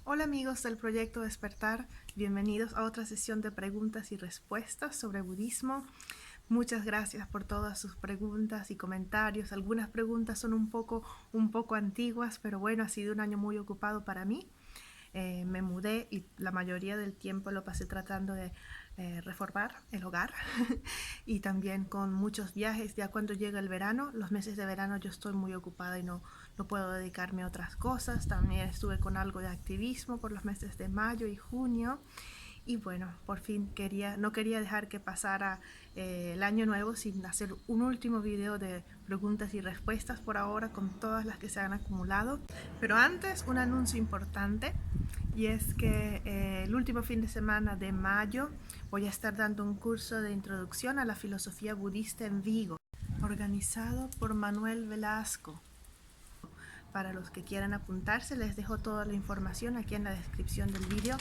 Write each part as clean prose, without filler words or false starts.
Hola amigos del Proyecto Despertar, bienvenidos a otra sesión de preguntas y respuestas sobre budismo. Muchas gracias por todas sus preguntas y comentarios. Algunas preguntas son un poco antiguas, pero bueno, ha sido un año muy ocupado para mí. Me mudé y la mayoría del tiempo lo pasé tratando de reformar el hogar y también con muchos viajes. Ya cuando llega el verano, los meses de verano yo estoy muy ocupada y no puedo dedicarme a otras cosas. También estuve con algo de activismo por los meses de mayo y junio. Y bueno, por fin no quería dejar que pasara el año nuevo sin hacer un último video de preguntas y respuestas por ahora con todas las que se han acumulado. Pero antes, un anuncio importante, y es que el último fin de semana de mayo voy a estar dando un curso de introducción a la filosofía budista en Vigo, organizado por Manuel Velasco. Para los que quieran apuntarse, les dejo toda la información aquí en la descripción del vídeo.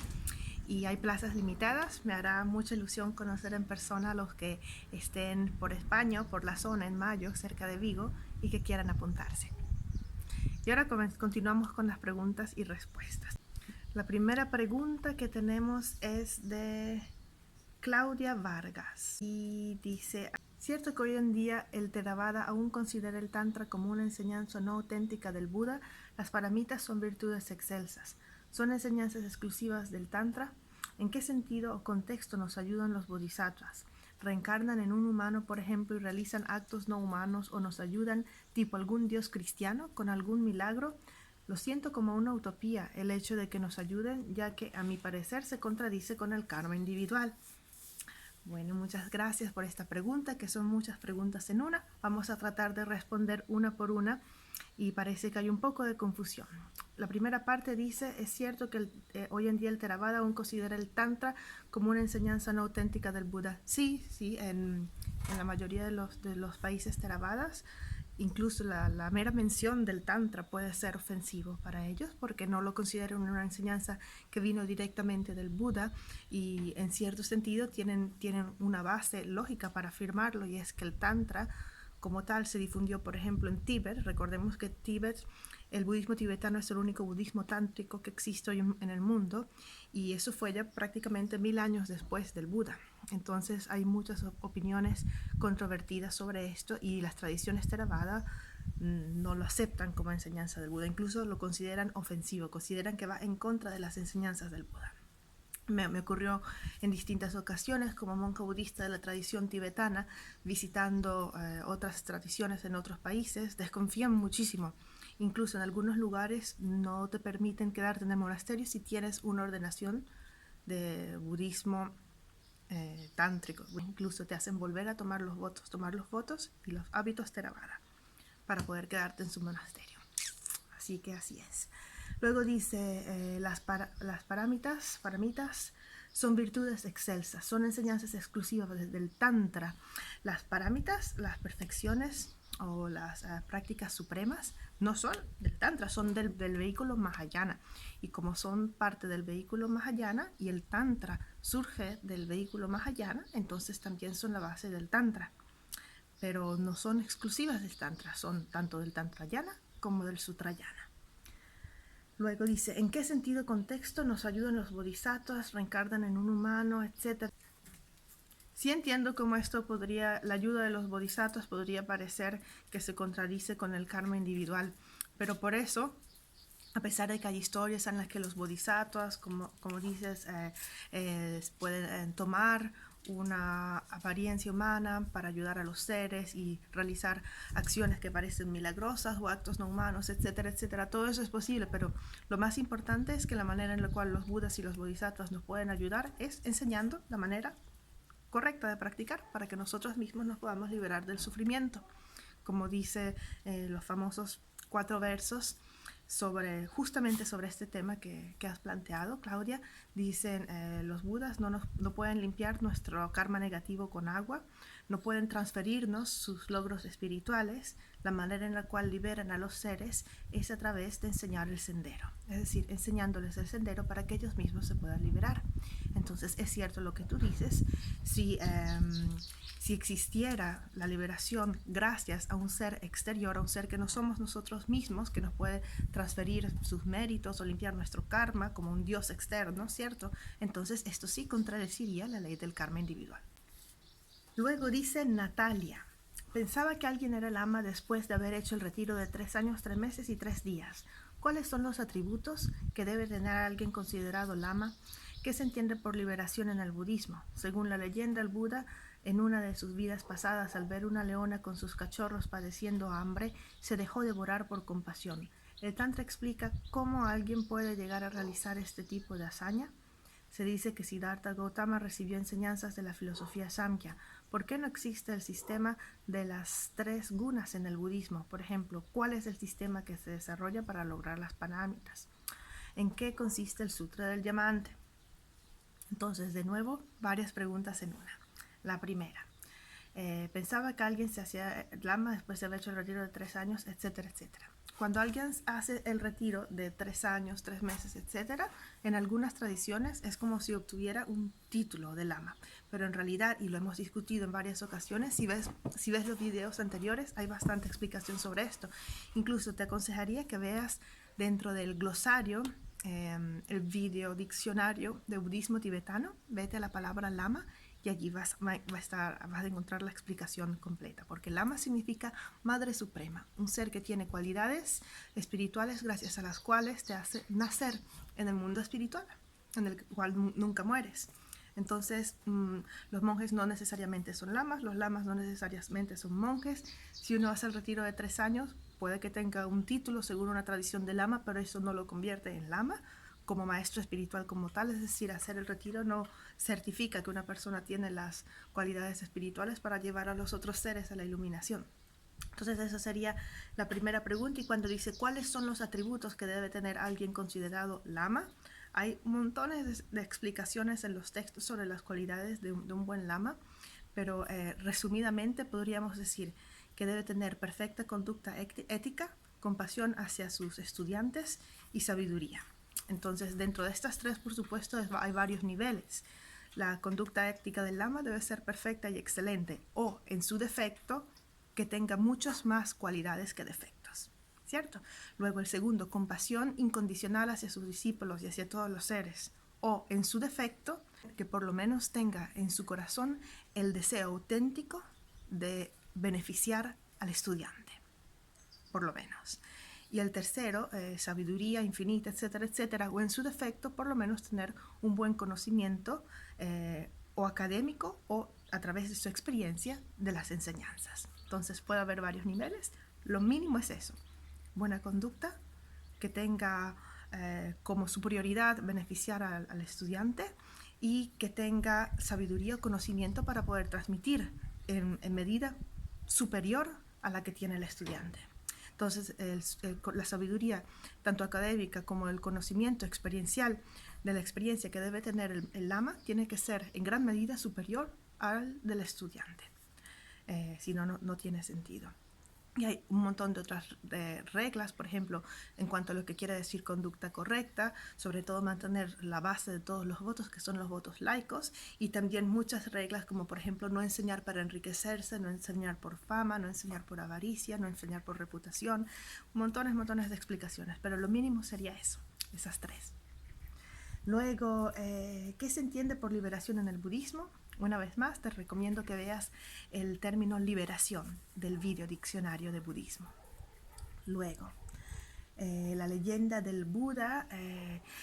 Y hay plazas limitadas. Me hará mucha ilusión conocer en persona a los que estén por España o por la zona en mayo, cerca de Vigo, y que quieran apuntarse. Y ahora continuamos con las preguntas y respuestas. La primera pregunta que tenemos es de Claudia Vargas y dice: ¿cierto que hoy en día el Theravada aún considera el Tantra como una enseñanza no auténtica del Buda? Las paramitas son virtudes excelsas. ¿Son enseñanzas exclusivas del Tantra? ¿En qué sentido o contexto nos ayudan los bodhisattvas? ¿Reencarnan en un humano, por ejemplo, y realizan actos no humanos, o nos ayudan tipo algún dios cristiano con algún milagro? Lo siento como una utopía el hecho de que nos ayuden, ya que a mi parecer se contradice con el karma individual. Bueno, muchas gracias por esta pregunta, que son muchas preguntas en una. Vamos a tratar de responder una por una y parece que hay un poco de confusión. La primera parte dice: ¿es cierto que hoy en día el Theravada aún considera el Tantra como una enseñanza no auténtica del Buda? Sí, en la mayoría de los países Theravadas, incluso la mera mención del Tantra puede ser ofensivo para ellos, porque no lo consideran una enseñanza que vino directamente del Buda, y en cierto sentido tienen una base lógica para afirmarlo, y es que el Tantra como tal se difundió, por ejemplo, en Tíbet. Recordemos que Tíbet, el budismo tibetano, es el único budismo tántrico que existe hoy en el mundo, y eso fue ya prácticamente 1000 años después del Buda. Entonces hay muchas opiniones controvertidas sobre esto, y las tradiciones Theravada no lo aceptan como enseñanza del Buda, incluso lo consideran ofensivo, consideran que va en contra de las enseñanzas del Buda. Me ocurrió en distintas ocasiones como monja budista de la tradición tibetana, visitando otras tradiciones en otros países. Desconfían muchísimo. Incluso en algunos lugares no te permiten quedarte en el monasterio si tienes una ordenación de budismo tántrico. Incluso te hacen volver a tomar los votos y los hábitos Theravada para poder quedarte en su monasterio. Así que así es. Luego dice: las paramitas son virtudes excelsas, son enseñanzas exclusivas del Tantra. Las paramitas, las perfecciones o las prácticas supremas, no son del Tantra, son del vehículo Mahayana. Y como son parte del vehículo Mahayana y el Tantra surge del vehículo Mahayana, entonces también son la base del Tantra. Pero no son exclusivas del Tantra, son tanto del Tantrayana como del Sutrayana. Luego dice: ¿en qué sentido contexto nos ayudan los bodhisattvas, reencarnan en un humano, etcétera? Sí entiendo cómo la ayuda de los bodhisattvas podría parecer que se contradice con el karma individual, pero por eso, a pesar de que hay historias en las que los bodhisattvas, como dices, pueden tomar una apariencia humana para ayudar a los seres y realizar acciones que parecen milagrosas o actos no humanos, etcétera, etcétera. Todo eso es posible, pero lo más importante es que la manera en la cual los budas y los bodhisattvas nos pueden ayudar es enseñando la manera correcta de practicar para que nosotros mismos nos podamos liberar del sufrimiento. Como dice los famosos 4 versos justamente sobre este tema que has planteado, Claudia. Dicen: los budas no pueden limpiar nuestro karma negativo con agua, no pueden transferirnos sus logros espirituales, la manera en la cual liberan a los seres es a través de enseñar el sendero, es decir, enseñándoles el sendero para que ellos mismos se puedan liberar. Entonces es cierto lo que tú dices, si existiera la liberación gracias a un ser exterior, a un ser que no somos nosotros mismos, que nos puede transferir sus méritos o limpiar nuestro karma como un Dios externo, ¿cierto? Entonces esto sí contradeciría la ley del karma individual. Luego dice Natalia, pensaba que alguien era el ama después de haber hecho el retiro de 3 años, 3 meses y 3 días. ¿Cuáles son los atributos que debe tener alguien considerado lama? ¿Qué se entiende por liberación en el budismo? Según la leyenda, el Buda, en una de sus vidas pasadas, al ver una leona con sus cachorros padeciendo hambre, se dejó devorar por compasión. El Tantra explica cómo alguien puede llegar a realizar este tipo de hazaña. Se dice que Siddhartha Gautama recibió enseñanzas de la filosofía Samkhya. ¿Por qué no existe el sistema de las 3 gunas en el budismo? Por ejemplo, ¿cuál es el sistema que se desarrolla para lograr las parámitas? ¿En qué consiste el Sutra del Diamante? Entonces, de nuevo, varias preguntas en una. La primera, pensaba que alguien se hacía lama después de haber hecho el retiro de 3 años, etcétera, etcétera. Cuando alguien hace el retiro de 3 años, 3 meses, etcétera, en algunas tradiciones es como si obtuviera un título de lama. Pero en realidad, y lo hemos discutido en varias ocasiones, si ves los videos anteriores, hay bastante explicación sobre esto. Incluso te aconsejaría que veas dentro del glosario, el video diccionario de budismo tibetano, vete a la palabra lama y allí vas a encontrar la explicación completa, porque Lama significa Madre Suprema, un ser que tiene cualidades espirituales gracias a las cuales te hace nacer en el mundo espiritual, en el cual nunca mueres. Entonces, los monjes no necesariamente son lamas, los lamas no necesariamente son monjes. Si uno hace el retiro de 3 años, puede que tenga un título según una tradición de lama, pero eso no lo convierte en lama como maestro espiritual como tal, es decir, hacer el retiro no certifica que una persona tiene las cualidades espirituales para llevar a los otros seres a la iluminación. Entonces esa sería la primera pregunta. Y cuando dice cuáles son los atributos que debe tener alguien considerado lama, hay montones de explicaciones en los textos sobre las cualidades de un buen lama, pero resumidamente podríamos decir que debe tener perfecta conducta ética, compasión hacia sus estudiantes y sabiduría. Entonces, dentro de estas 3, por supuesto, hay varios niveles. La conducta ética del lama debe ser perfecta y excelente, o, en su defecto, que tenga muchas más cualidades que defectos, ¿cierto? Luego, el segundo, compasión incondicional hacia sus discípulos y hacia todos los seres, o, en su defecto, que por lo menos tenga en su corazón el deseo auténtico de beneficiar al estudiante, por lo menos. Y el tercero, sabiduría infinita, etcétera, etcétera, o en su defecto, por lo menos tener un buen conocimiento o académico o a través de su experiencia de las enseñanzas. Entonces puede haber varios niveles. Lo mínimo es eso, buena conducta, que tenga como su prioridad beneficiar al estudiante y que tenga sabiduría o conocimiento para poder transmitir en medida superior a la que tiene el estudiante. Entonces, la sabiduría, tanto académica como el conocimiento experiencial de la experiencia que debe tener el lama, tiene que ser en gran medida superior al del estudiante. Si no, no tiene sentido. Y hay un montón de otras reglas, por ejemplo, en cuanto a lo que quiere decir conducta correcta, sobre todo mantener la base de todos los votos, que son los votos laicos, y también muchas reglas como, por ejemplo, no enseñar para enriquecerse, no enseñar por fama, no enseñar por avaricia, no enseñar por reputación, montones de explicaciones, pero lo mínimo sería eso, esas 3. Luego, ¿qué se entiende por liberación en el budismo? Una vez más, te recomiendo que veas el término liberación del video diccionario de budismo. Luego, la leyenda del Buda,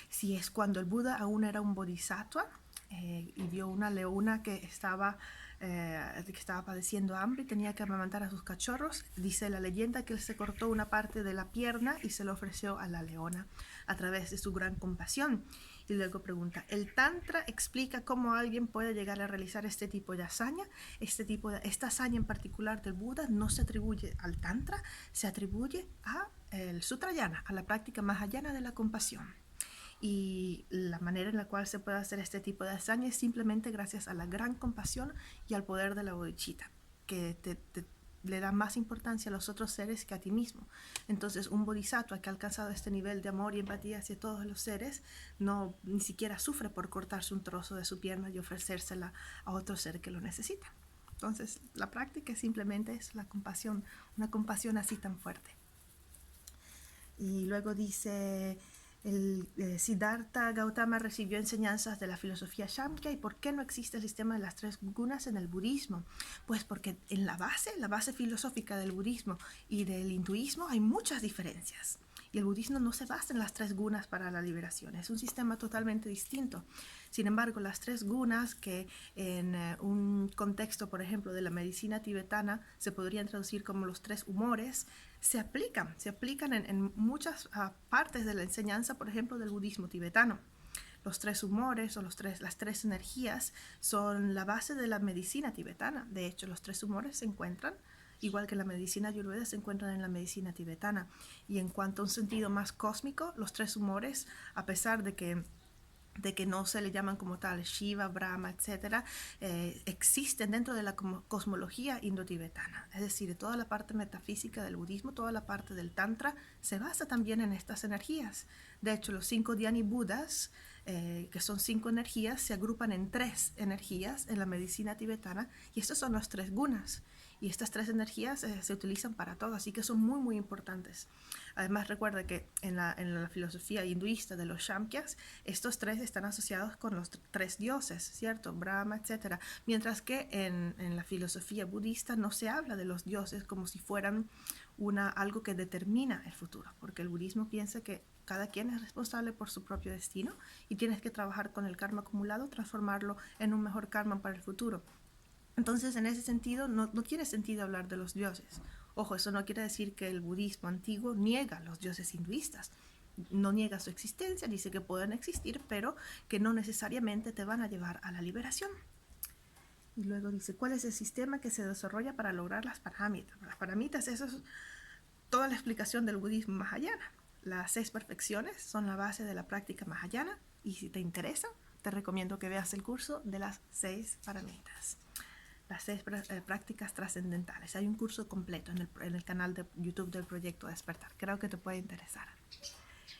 si es cuando el Buda aún era un bodhisattva y vio una leona que estaba padeciendo hambre y tenía que amamantar a sus cachorros. Dice la leyenda que él se cortó una parte de la pierna y se lo ofreció a la leona a través de su gran compasión. Y luego pregunta, ¿el Tantra explica cómo alguien puede llegar a realizar este tipo de hazaña? Esta hazaña en particular del Buda no se atribuye al Tantra, se atribuye al Sutrayana, a la práctica mahayana de la compasión. Y la manera en la cual se puede hacer este tipo de hazaña es simplemente gracias a la gran compasión y al poder de la bodhicitta. le da más importancia a los otros seres que a ti mismo. Entonces, un bodhisattva que ha alcanzado este nivel de amor y empatía hacia todos los seres, ni siquiera sufre por cortarse un trozo de su pierna y ofrecérsela a otro ser que lo necesita. Entonces, la práctica simplemente es la compasión, una compasión así tan fuerte. Y luego dice, Siddhartha Gautama recibió enseñanzas de la filosofía Samkhya. ¿Y por qué no existe el sistema de las tres gunas en el budismo? Pues porque en la base filosófica del budismo y del hinduismo hay muchas diferencias. Y el budismo no se basa en las tres gunas para la liberación, es un sistema totalmente distinto. Sin embargo, las tres gunas, que en un contexto, por ejemplo, de la medicina tibetana, se podrían traducir como los tres humores, se aplican en muchas partes de la enseñanza, por ejemplo, del budismo tibetano. Los tres humores o las tres energías son la base de la medicina tibetana. De hecho, los tres humores se encuentran, igual que la medicina ayurveda, se encuentran en la medicina tibetana. Y en cuanto a un sentido más cósmico, los tres humores, a pesar de que no se le llaman como tal Shiva, Brahma, etc., existen dentro de la cosmología indo-tibetana. Es decir, toda la parte metafísica del budismo, toda la parte del tantra, se basa también en estas energías. De hecho, los 5 Dhyani Budas, que son 5 energías, se agrupan en 3 energías en la medicina tibetana, y estos son los 3 gunas. Y estas 3 energías se utilizan para todo, así que son muy, muy importantes. Además, recuerda que en la filosofía hinduista de los Samkhyas, estos 3 están asociados con los 3 dioses, ¿cierto? Brahma, etc. Mientras que en la filosofía budista no se habla de los dioses como si fueran algo que determina el futuro, porque el budismo piensa que cada quien es responsable por su propio destino y tienes que trabajar con el karma acumulado, transformarlo en un mejor karma para el futuro. Entonces, en ese sentido, no tiene sentido hablar de los dioses. Ojo, eso no quiere decir que el budismo antiguo niega los dioses hinduistas. No niega su existencia, dice que pueden existir, pero que no necesariamente te van a llevar a la liberación. Y luego dice, ¿cuál es el sistema que se desarrolla para lograr las paramitas? Las paramitas, eso es toda la explicación del budismo mahayana. Las 6 perfecciones son la base de la práctica mahayana, y si te interesa, te recomiendo que veas el curso de las 6 paramitas. Las 6 prácticas trascendentales. Hay un curso completo en el canal de YouTube del Proyecto Despertar. Creo que te puede interesar.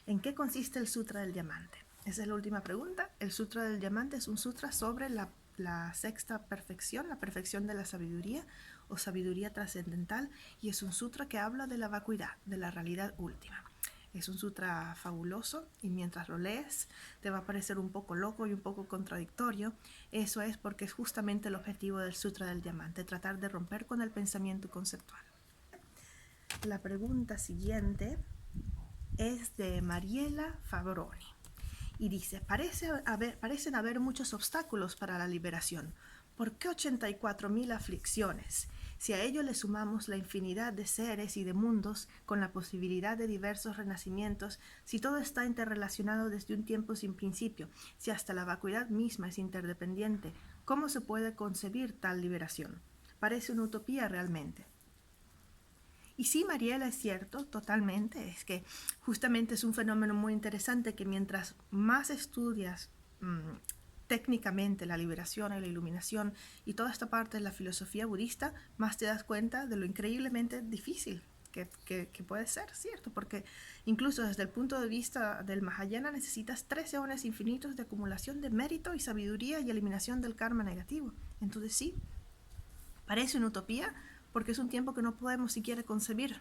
¿En qué consiste el Sutra del Diamante? Esa es la última pregunta. El Sutra del Diamante es un sutra sobre la 6ª perfección, la perfección de la sabiduría o sabiduría trascendental, y es un sutra que habla de la vacuidad, de la realidad última. Es un sutra fabuloso, y mientras lo lees te va a parecer un poco loco y un poco contradictorio. Eso es porque es justamente el objetivo del Sutra del Diamante, tratar de romper con el pensamiento conceptual. La pregunta siguiente es de Mariela Fabroni y dice, parecen haber muchos obstáculos para la liberación. ¿Por qué 84.000 aflicciones? Si a ello le sumamos la infinidad de seres y de mundos, con la posibilidad de diversos renacimientos, si todo está interrelacionado desde un tiempo sin principio, si hasta la vacuidad misma es interdependiente, ¿cómo se puede concebir tal liberación? Parece una utopía realmente. Y sí, Mariela, es cierto, totalmente. Es que justamente es un fenómeno muy interesante que mientras más estudias técnicamente la liberación y la iluminación y toda esta parte de la filosofía budista, más te das cuenta de lo increíblemente difícil que puede ser, ¿cierto? Porque incluso desde el punto de vista del Mahayana necesitas 3 eones infinitos de acumulación de mérito y sabiduría y eliminación del karma negativo. Entonces sí, parece una utopía porque es un tiempo que no podemos siquiera concebir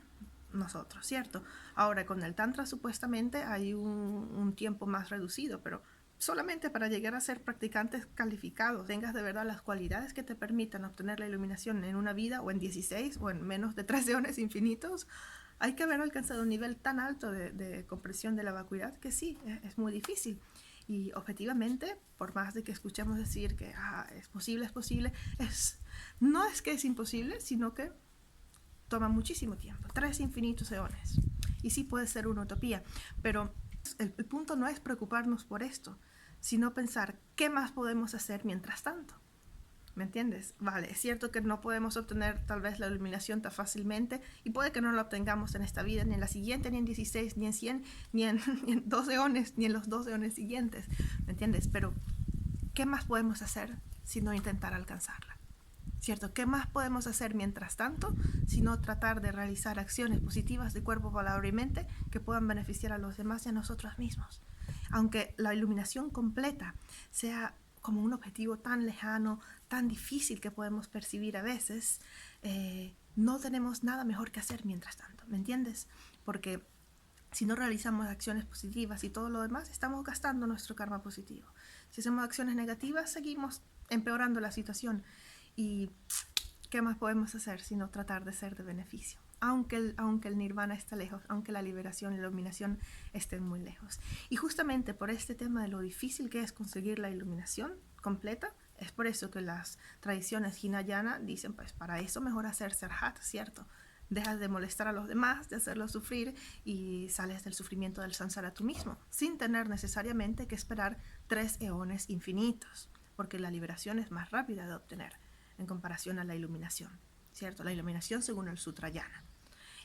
nosotros, ¿cierto? Ahora, con el Tantra supuestamente hay un tiempo más reducido, pero solamente para llegar a ser practicantes calificados, tengas de verdad las cualidades que te permitan obtener la iluminación en una vida o en 16 o en menos de 3 eones infinitos, hay que haber alcanzado un nivel tan alto de comprensión de la vacuidad que sí, es muy difícil. Y objetivamente, por más de que escuchemos decir que es posible, no es que es imposible, sino que toma muchísimo tiempo, 3 infinitos eones. Y sí puede ser una utopía, pero el punto no es preocuparnos por esto, sino pensar qué más podemos hacer mientras tanto. ¿Me entiendes? Vale, es cierto que no podemos obtener tal vez la iluminación tan fácilmente, y puede que no la obtengamos en esta vida, ni en la siguiente, ni en 16, ni en 100, ni en 12 eones, ni en los 12 eones siguientes. ¿Me entiendes? Pero ¿qué más podemos hacer sino intentar alcanzarla? ¿cierto? ¿Qué más podemos hacer mientras tanto, sino tratar de realizar acciones positivas de cuerpo, palabra y mente que puedan beneficiar a los demás y a nosotros mismos? Aunque la iluminación completa sea como un objetivo tan lejano, tan difícil que podemos percibir a veces, no tenemos nada mejor que hacer mientras tanto, ¿me entiendes? Porque si no realizamos acciones positivas y todo lo demás, estamos gastando nuestro karma positivo. Si hacemos acciones negativas, seguimos empeorando la situación. ¿Y qué más podemos hacer sino tratar de ser de beneficio? Aunque el nirvana está lejos, aunque la liberación y la iluminación estén muy lejos. Y justamente por este tema de lo difícil que es conseguir la iluminación completa, es por eso que las tradiciones hinayana dicen, pues para eso mejor hacer sarhat, ¿cierto? Dejas de molestar a los demás, de hacerlos sufrir y sales del sufrimiento del samsara tú mismo, sin tener necesariamente que esperar 3 eones infinitos, porque la liberación es más rápida de obtener en comparación a la iluminación, ¿cierto? La iluminación según el Sutrayana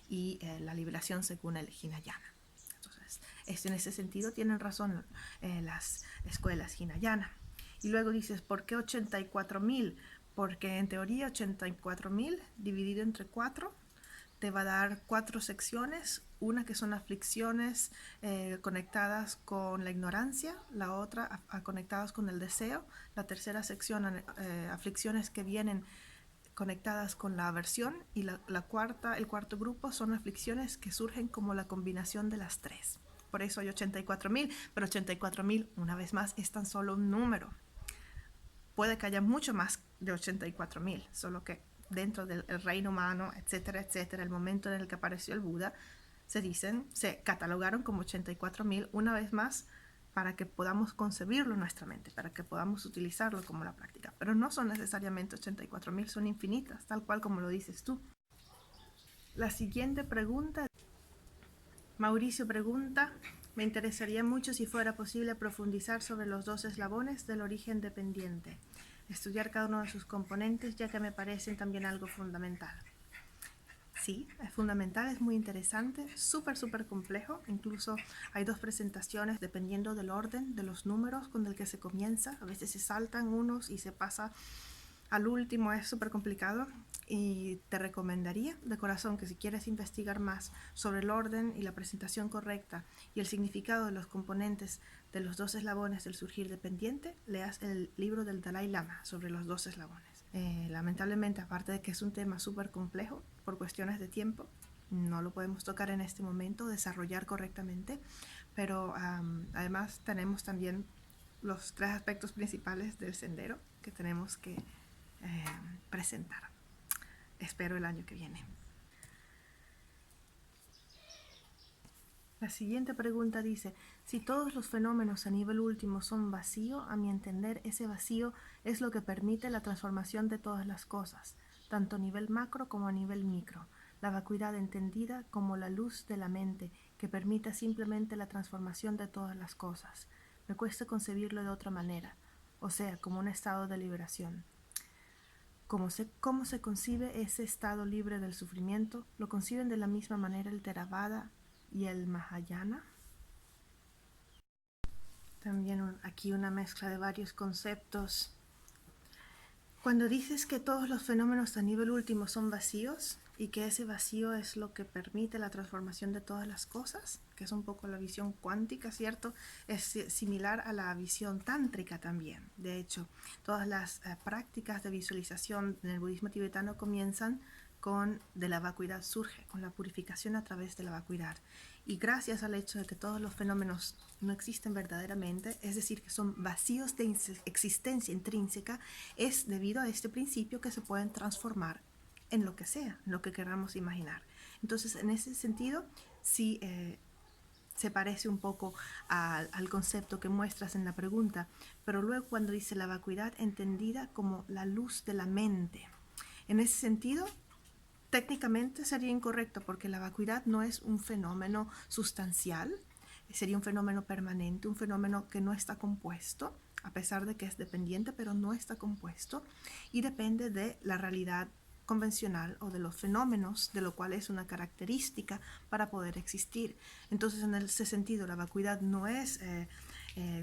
y la liberación según el Hinayana. Entonces, en ese sentido tienen razón las escuelas Hinayana. Y luego dices, ¿por qué 84.000? Porque en teoría 84.000 dividido entre 4 te va a dar 4 secciones, una que son aflicciones conectadas con la ignorancia, la otra conectadas con el deseo, la tercera sección aflicciones que vienen conectadas con la aversión y el cuarto grupo son aflicciones que surgen como la combinación de las tres. Por eso hay 84.000, pero 84.000, una vez más, es tan solo un número. Puede que haya mucho más de 84.000, solo que dentro del reino humano, etcétera, etcétera, el momento en el que apareció el Buda, se catalogaron como 84.000, una vez más, para que podamos concebirlo en nuestra mente, para que podamos utilizarlo como la práctica. Pero no son necesariamente 84.000, son infinitas, tal cual como lo dices tú. La siguiente pregunta, Mauricio pregunta, me interesaría mucho si fuera posible profundizar sobre los 2 eslabones del origen dependiente, estudiar cada uno de sus componentes, ya que me parecen también algo fundamental. Sí, es fundamental, es muy interesante, súper complejo. Incluso hay 2 presentaciones dependiendo del orden de los números con el que se comienza. A veces se saltan unos y se pasa al último, es súper complicado. Y te recomendaría de corazón que si quieres investigar más sobre el orden y la presentación correcta y el significado de los componentes de los 2 eslabones del surgir dependiente, leas el libro del Dalai Lama sobre los 2 eslabones. Lamentablemente, aparte de que es un tema súper complejo por cuestiones de tiempo, no lo podemos tocar en este momento, desarrollar correctamente, pero además tenemos también los 3 aspectos principales del sendero que tenemos que presentar. Espero el año que viene. La siguiente pregunta dice, si todos los fenómenos a nivel último son vacío, a mi entender ese vacío es lo que permite la transformación de todas las cosas, tanto a nivel macro como a nivel micro, la vacuidad entendida como la luz de la mente que permita simplemente la transformación de todas las cosas. Me cuesta concebirlo de otra manera, o sea, como un estado de liberación. ¿Cómo se concibe ese estado libre del sufrimiento? ¿Lo conciben de la misma manera el Theravada y el Mahayana? También aquí una mezcla de varios conceptos. Cuando dices que todos los fenómenos a nivel último son vacíos y que ese vacío es lo que permite la transformación de todas las cosas, que es un poco la visión cuántica, ¿cierto? Es similar a la visión tántrica también. De hecho, todas las prácticas de visualización en el budismo tibetano comienzan de la vacuidad, surge con la purificación a través de la vacuidad. Y gracias al hecho de que todos los fenómenos no existen verdaderamente, es decir, que son vacíos de existencia intrínseca, es debido a este principio que se pueden transformar en lo que sea, en lo que queramos imaginar. Entonces, en ese sentido, sí se parece un poco al concepto que muestras en la pregunta, pero luego cuando dice la vacuidad entendida como la luz de la mente, en ese sentido, técnicamente sería incorrecto porque la vacuidad no es un fenómeno sustancial, sería un fenómeno permanente, un fenómeno que no está compuesto, a pesar de que es dependiente, pero no está compuesto y depende de la realidad convencional o de los fenómenos, de lo cual es una característica para poder existir. Entonces, en ese sentido, la vacuidad no es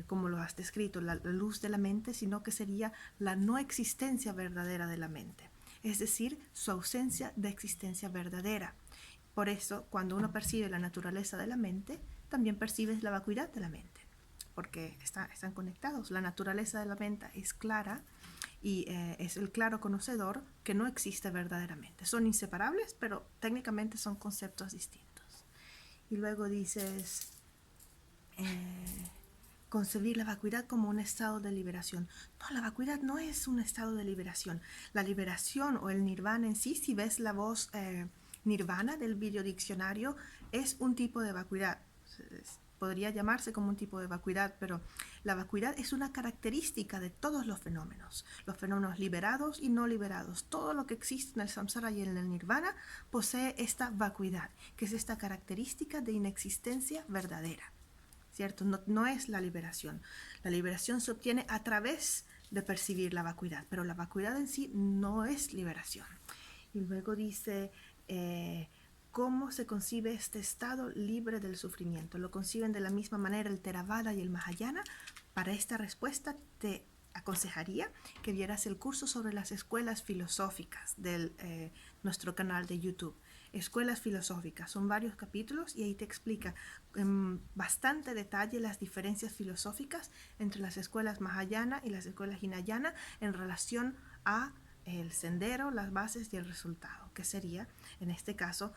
como lo has descrito, la luz de la mente, sino que sería la no existencia verdadera de la mente. es decir, su ausencia de existencia verdadera. Por eso, cuando uno percibe la naturaleza de la mente, también percibes la vacuidad de la mente, porque están conectados. La naturaleza de la mente es clara y es el claro conocedor que no existe verdaderamente. Son inseparables, pero técnicamente son conceptos distintos. Y luego dices, concebir la vacuidad como un estado de liberación. No, la vacuidad no es un estado de liberación. La liberación o el nirvana en sí, si ves la voz nirvana del videodiccionario, es un tipo de vacuidad. Podría llamarse como un tipo de vacuidad, pero la vacuidad es una característica de todos los fenómenos liberados y no liberados. Todo lo que existe en el samsara y en el nirvana posee esta vacuidad, que es esta característica de inexistencia verdadera, ¿cierto? No es la liberación. La liberación se obtiene a través de percibir la vacuidad, pero la vacuidad en sí no es liberación. Y luego dice, ¿cómo se concibe este estado libre del sufrimiento? ¿Lo conciben de la misma manera el Theravada y el Mahayana? Para esta respuesta te aconsejaría que vieras el curso sobre las escuelas filosóficas de nuestro canal de YouTube. Escuelas filosóficas, son varios capítulos y ahí te explica en bastante detalle las diferencias filosóficas entre las escuelas Mahayana y las escuelas Hinayana en relación a el sendero, las bases y el resultado, que sería, en este caso,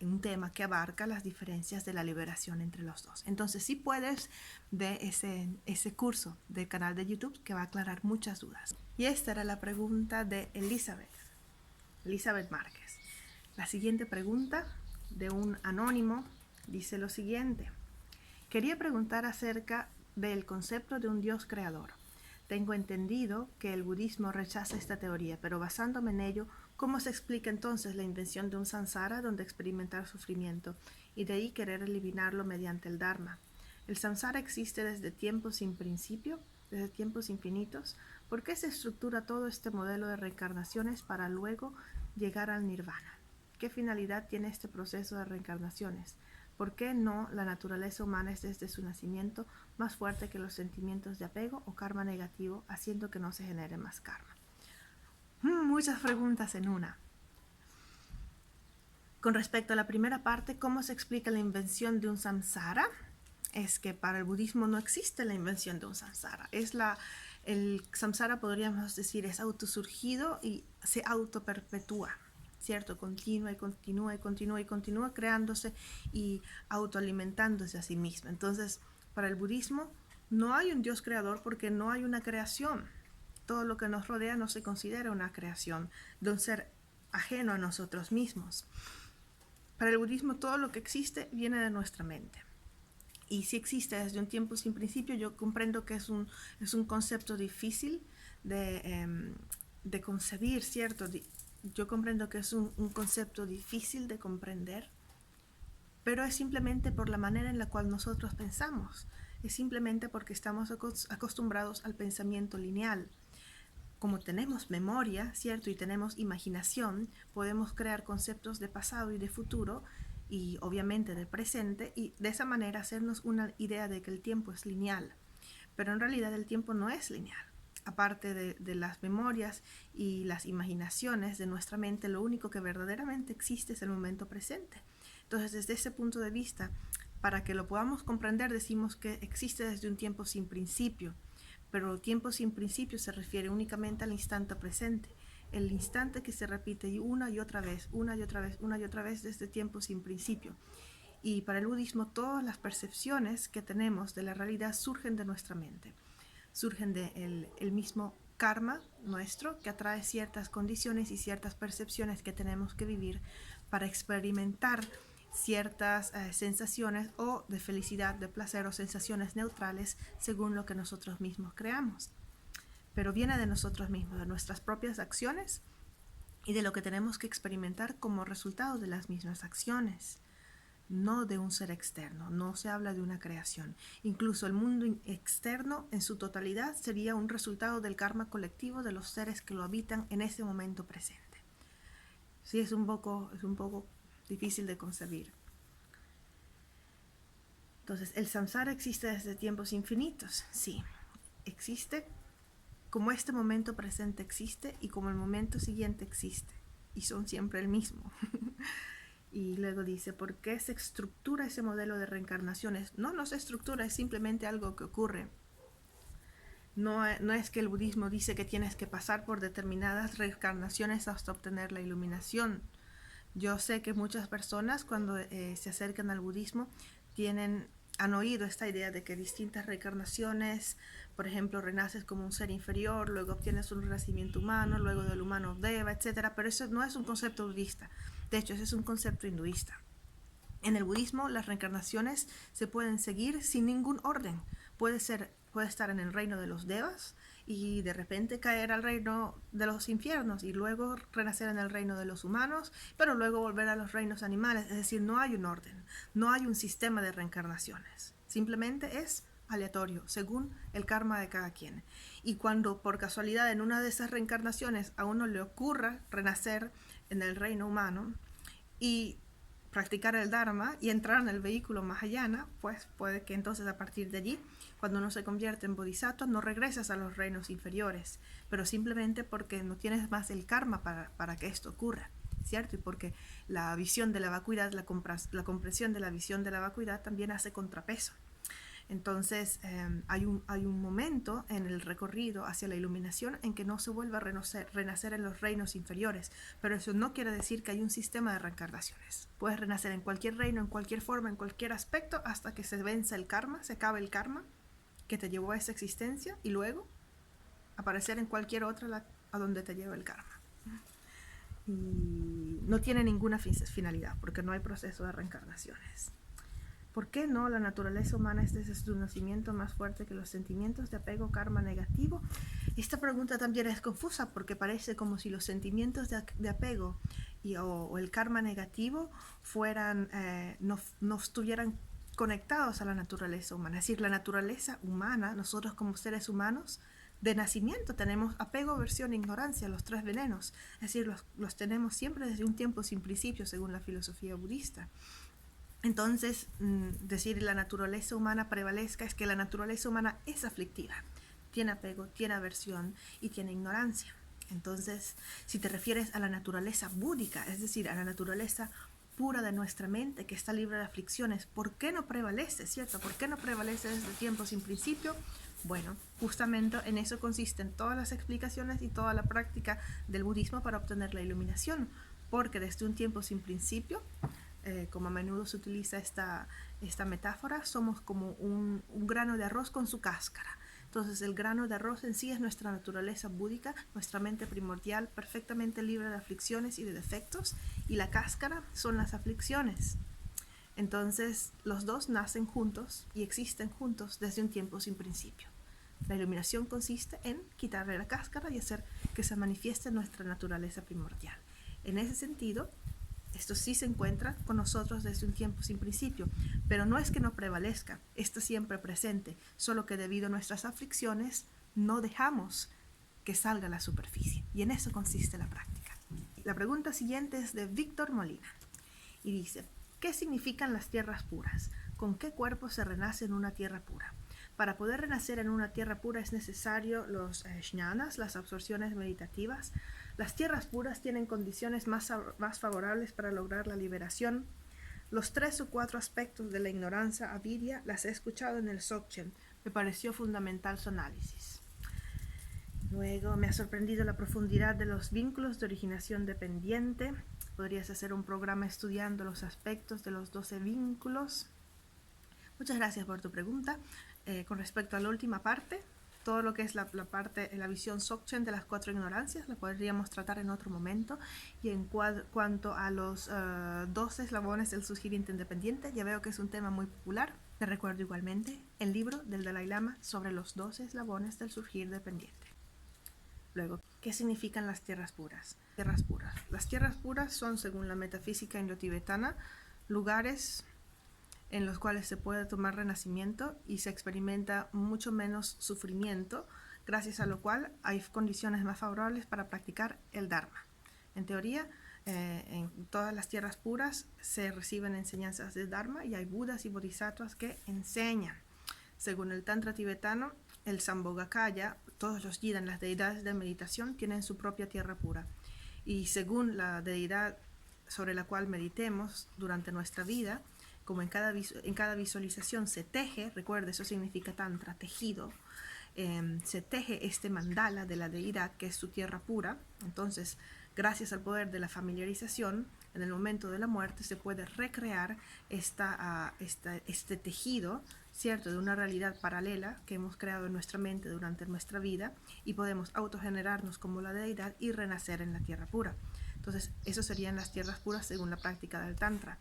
un tema que abarca las diferencias de la liberación entre los dos. Entonces, sí puedes ver ese curso del canal de YouTube que va a aclarar muchas dudas. Y esta era la pregunta de Elizabeth Márquez. La siguiente pregunta de un anónimo dice lo siguiente. Quería preguntar acerca del concepto de un Dios creador. Tengo entendido que el budismo rechaza esta teoría, pero basándome en ello, ¿cómo se explica entonces la invención de un samsara donde experimentar sufrimiento y de ahí querer eliminarlo mediante el dharma? ¿El samsara existe desde tiempos sin principio, desde tiempos infinitos? ¿Por qué se estructura todo este modelo de reencarnaciones para luego llegar al nirvana? ¿Qué finalidad tiene este proceso de reencarnaciones? ¿Por qué no la naturaleza humana es desde su nacimiento más fuerte que los sentimientos de apego o karma negativo, haciendo que no se genere más karma? Muchas preguntas en una. Con respecto a la primera parte, ¿cómo se explica la invención de un samsara? Es que para el budismo no existe la invención de un samsara. El samsara, podríamos decir, es autosurgido y se autoperpetúa, ¿cierto? Continúa y continúa y continúa y continúa creándose y autoalimentándose a sí mismo. Entonces, para el budismo no hay un Dios creador porque no hay una creación. Todo lo que nos rodea no se considera una creación de un ser ajeno a nosotros mismos. Para el budismo todo lo que existe viene de nuestra mente. Y si existe desde un tiempo sin principio, yo comprendo que es un concepto difícil de concebir, ¿cierto? Yo comprendo que es un concepto difícil de comprender, pero es simplemente por la manera en la cual nosotros pensamos. Es simplemente porque estamos acostumbrados al pensamiento lineal. Como tenemos memoria, ¿cierto? Y tenemos imaginación, podemos crear conceptos de pasado y de futuro y obviamente de presente y de esa manera hacernos una idea de que el tiempo es lineal. Pero en realidad el tiempo no es lineal. Aparte de las memorias y las imaginaciones de nuestra mente, lo único que verdaderamente existe es el momento presente. Entonces, desde ese punto de vista, para que lo podamos comprender, decimos que existe desde un tiempo sin principio. Pero tiempo sin principio se refiere únicamente al instante presente, el instante que se repite una y otra vez, una y otra vez, una y otra vez desde tiempo sin principio. Y para el budismo todas las percepciones que tenemos de la realidad surgen de nuestra mente, surgen del mismo karma nuestro que atrae ciertas condiciones y ciertas percepciones que tenemos que vivir para experimentar ciertas sensaciones o de felicidad, de placer o sensaciones neutrales según lo que nosotros mismos creamos. Pero viene de nosotros mismos, de nuestras propias acciones y de lo que tenemos que experimentar como resultado de las mismas acciones, no de un ser externo. No se habla de una creación. Incluso el mundo externo en su totalidad sería un resultado del karma colectivo de los seres que lo habitan en ese momento presente. Sí, es un poco difícil de concebir. Entonces, ¿el samsara existe desde tiempos infinitos? Sí, existe como este momento presente existe y como el momento siguiente existe, y son siempre el mismo. Y luego dice, ¿por qué se estructura ese modelo de reencarnaciones? No se estructura, es simplemente algo que ocurre. No es que el budismo dice que tienes que pasar por determinadas reencarnaciones hasta obtener la iluminación. Yo sé que muchas personas cuando se acercan al budismo han oído esta idea de que distintas reencarnaciones, por ejemplo, renaces como un ser inferior, luego obtienes un renacimiento humano, luego del humano deva, etc. Pero eso no es un concepto budista. De hecho, ese es un concepto hinduista. En el budismo, las reencarnaciones se pueden seguir sin ningún orden. Puede estar en el reino de los devas y de repente caer al reino de los infiernos y luego renacer en el reino de los humanos, pero luego volver a los reinos animales. Es decir, no hay un orden, no hay un sistema de reencarnaciones. Simplemente es aleatorio, según el karma de cada quien. Y cuando por casualidad en una de esas reencarnaciones a uno le ocurra renacer en el reino humano y practicar el Dharma y entrar en el vehículo Mahayana, pues puede que entonces a partir de allí, cuando uno se convierte en bodhisattva, no regresas a los reinos inferiores, pero simplemente porque no tienes más el karma para que esto ocurra, ¿cierto? Y porque la visión de la vacuidad, la comprensión de la visión de la vacuidad también hace contrapeso. Entonces hay un momento en el recorrido hacia la iluminación en que no se vuelve a renacer en los reinos inferiores, pero eso no quiere decir que hay un sistema de reencarnaciones. Puedes renacer en cualquier reino, en cualquier forma, en cualquier aspecto, hasta que se venza el karma, se acabe el karma que te llevó a esa existencia y luego aparecer en cualquier otra a donde te lleva el karma. Y no tiene ninguna finalidad porque no hay proceso de reencarnaciones. ¿Por qué no la naturaleza humana es desde su nacimiento más fuerte que los sentimientos de apego, karma negativo? Esta pregunta también es confusa porque parece como si los sentimientos de apego o el karma negativo no estuvieran conectados a la naturaleza humana. Es decir, la naturaleza humana, nosotros como seres humanos, de nacimiento tenemos apego, aversión e ignorancia, los tres venenos. Es decir, los tenemos siempre desde un tiempo sin principio, según la filosofía budista. Entonces, decir la naturaleza humana prevalezca es que la naturaleza humana es aflictiva, tiene apego, tiene aversión y tiene ignorancia. Entonces, si te refieres a la naturaleza búdica, es decir, a la naturaleza pura de nuestra mente que está libre de aflicciones, ¿por qué no prevalece, cierto? ¿Por qué no prevalece desde tiempo sin principio? Bueno, justamente en eso consisten todas las explicaciones y toda la práctica del budismo para obtener la iluminación, porque desde un tiempo sin principio, como a menudo se utiliza esta metáfora, somos como un grano de arroz con su cáscara. Entonces el grano de arroz en sí es nuestra naturaleza búdica, nuestra mente primordial, perfectamente libre de aflicciones y de defectos, y la cáscara son las aflicciones. Entonces los dos nacen juntos y existen juntos desde un tiempo sin principio. La iluminación consiste en quitarle la cáscara y hacer que se manifieste nuestra naturaleza primordial. En ese sentido, esto sí se encuentra con nosotros desde un tiempo sin principio, pero no es que no prevalezca, está siempre presente, solo que debido a nuestras aflicciones no dejamos que salga a la superficie, y en eso consiste la práctica. La pregunta siguiente es de Víctor Molina, y dice, ¿qué significan las tierras puras? ¿Con qué cuerpo se renace en una tierra pura? Para poder renacer en una tierra pura es necesario los jnanas, las absorciones meditativas. Las tierras puras tienen condiciones más favorables para lograr la liberación. Los 3 o 4 aspectos de la ignorancia avidia las he escuchado en el Dzogchen. Me pareció fundamental su análisis. Luego me ha sorprendido la profundidad de los vínculos de originación dependiente. Podrías hacer un programa estudiando los aspectos de los 12 vínculos. Muchas gracias por tu pregunta. Con respecto a la última parte, todo lo que es la visión Dzogchen de las 4 ignorancias, la podríamos tratar en otro momento. Y en cuanto a los 12 eslabones del surgimiento independiente, ya veo que es un tema muy popular. Te recuerdo igualmente el libro del Dalai Lama sobre los 12 eslabones del surgir dependiente. Luego, ¿qué significan las tierras puras? Tierras puras. Las tierras puras son, según la metafísica indotibetana, lugares en los cuales se puede tomar renacimiento y se experimenta mucho menos sufrimiento, gracias a lo cual hay condiciones más favorables para practicar el Dharma. En teoría, en todas las tierras puras se reciben enseñanzas de Dharma y hay budas y bodhisattvas que enseñan. Según el Tantra tibetano, el Sambhogakaya, todos los Yidan, las deidades de meditación, tienen su propia tierra pura. Y según la deidad sobre la cual meditemos durante nuestra vida, como en cada visualización se teje, recuerde, eso significa tantra, tejido, se teje este mandala de la deidad, que es su tierra pura. Entonces, gracias al poder de la familiarización, en el momento de la muerte se puede recrear este tejido, ¿cierto?, de una realidad paralela que hemos creado en nuestra mente durante nuestra vida, y podemos autogenerarnos como la deidad y renacer en la tierra pura. Entonces, eso serían las tierras puras según la práctica del Tantra.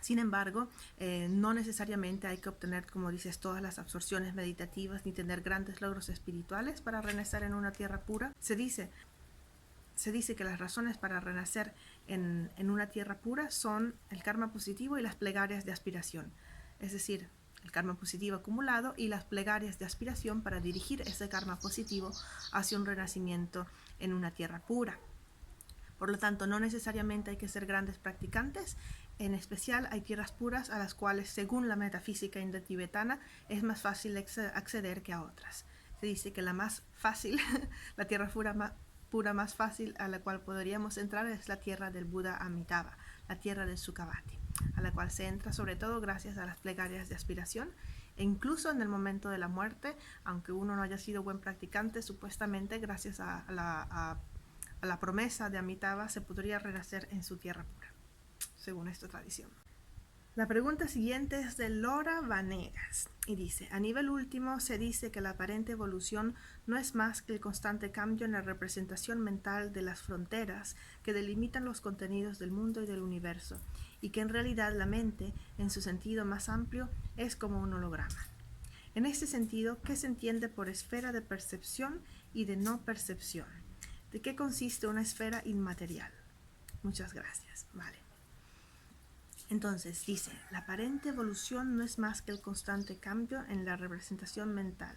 Sin embargo, no necesariamente hay que obtener, como dices, todas las absorciones meditativas ni tener grandes logros espirituales para renacer en una tierra pura. Se dice que las razones para renacer en una tierra pura son el karma positivo y las plegarias de aspiración. Es decir, el karma positivo acumulado y las plegarias de aspiración para dirigir ese karma positivo hacia un renacimiento en una tierra pura. Por lo tanto, no necesariamente hay que ser grandes practicantes. En especial, hay tierras puras a las cuales, según la metafísica indo-tibetana, es más fácil acceder que a otras. Se dice que la más fácil, la tierra pura más fácil a la cual podríamos entrar es la tierra del Buda Amitabha, la tierra del Sukhavati, a la cual se entra sobre todo gracias a las plegarias de aspiración. E incluso en el momento de la muerte, aunque uno no haya sido buen practicante, supuestamente gracias a la promesa de Amitabha se podría renacer en su tierra pura, según esta tradición. La pregunta siguiente es de Laura Vanegas y dice: a nivel último se dice que la aparente evolución no es más que el constante cambio en la representación mental de las fronteras que delimitan los contenidos del mundo y del universo, y que en realidad la mente, en su sentido más amplio, es como un holograma. En este sentido, ¿qué se entiende por esfera de percepción y de no percepción? ¿De qué consiste una esfera inmaterial? Muchas gracias. Vale. Entonces dice, la aparente evolución no es más que el constante cambio en la representación mental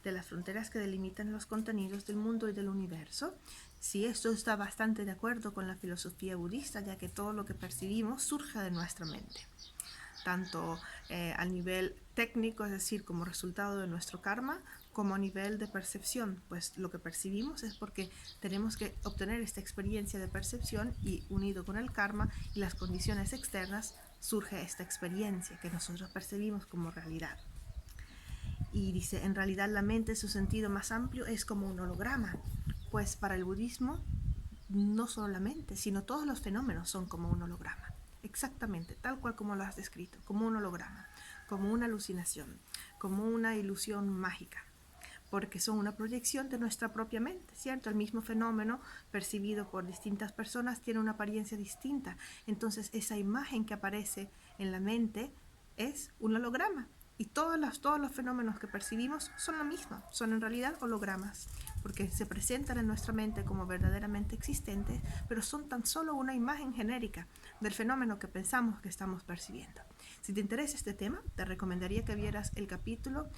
de las fronteras que delimitan los contenidos del mundo y del universo. Sí, esto está bastante de acuerdo con la filosofía budista, ya que todo lo que percibimos surge de nuestra mente, tanto al nivel técnico, es decir, como resultado de nuestro karma, como a nivel de percepción, pues lo que percibimos es porque tenemos que obtener esta experiencia de percepción, y unido con el karma y las condiciones externas surge esta experiencia que nosotros percibimos como realidad. Y dice, en realidad la mente en su sentido más amplio es como un holograma, pues para el budismo no solo la mente, sino todos los fenómenos son como un holograma. Exactamente, tal cual como lo has descrito, como un holograma, como una alucinación, como una ilusión mágica, porque son una proyección de nuestra propia mente, ¿cierto? El mismo fenómeno percibido por distintas personas tiene una apariencia distinta, entonces esa imagen que aparece en la mente es un holograma, y todos los fenómenos que percibimos son lo mismo, son en realidad hologramas, porque se presentan en nuestra mente como verdaderamente existentes, pero son tan solo una imagen genérica del fenómeno que pensamos que estamos percibiendo. Si te interesa este tema, te recomendaría que vieras el capítulo,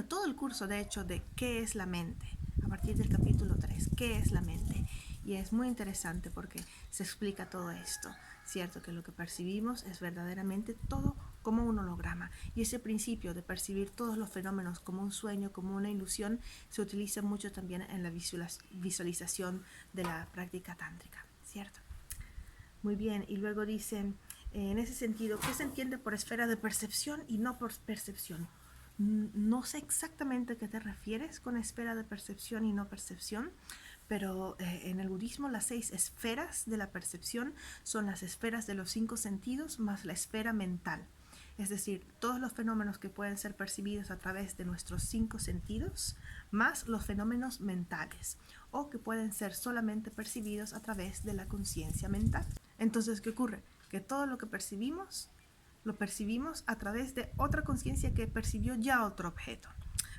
todo el curso de hecho de ¿qué es la mente? A partir del capítulo 3, ¿qué es la mente? Y es muy interesante porque se explica todo esto, ¿cierto? Que lo que percibimos es verdaderamente todo como un holograma, y ese principio de percibir todos los fenómenos como un sueño, como una ilusión, se utiliza mucho también en la visualización de la práctica tántrica, ¿cierto? Muy bien, y luego dicen, en ese sentido, ¿qué se entiende por esfera de percepción y no por percepción? No sé exactamente a qué te refieres con esfera de percepción y no percepción, pero en el budismo las 6 esferas de la percepción son las esferas de los 5 sentidos más la esfera mental. Es decir, todos los fenómenos que pueden ser percibidos a través de nuestros 5 sentidos, más los fenómenos mentales, o que pueden ser solamente percibidos a través de la conciencia mental. Entonces, ¿qué ocurre? Que todo lo que percibimos, lo percibimos a través de otra conciencia que percibió ya otro objeto.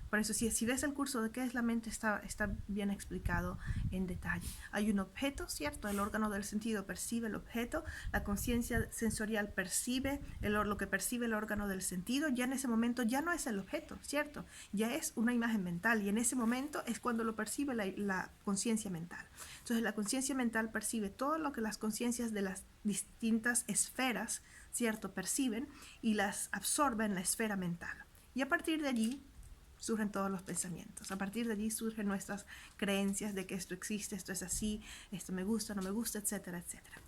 Por eso, si ves el curso de qué es la mente, está bien explicado en detalle. Hay un objeto, ¿cierto? El órgano del sentido percibe el objeto, la conciencia sensorial percibe lo que percibe el órgano del sentido, ya en ese momento ya no es el objeto, ¿cierto? Ya es una imagen mental, y en ese momento es cuando lo percibe la conciencia mental. Entonces la conciencia mental percibe todo lo que las conciencias de las distintas esferas, ¿cierto?, perciben, y las absorbe en la esfera mental. Y a partir de allí surgen todos los pensamientos. A partir de allí surgen nuestras creencias de que esto existe, esto es así, esto me gusta, no me gusta, etcétera, etcétera.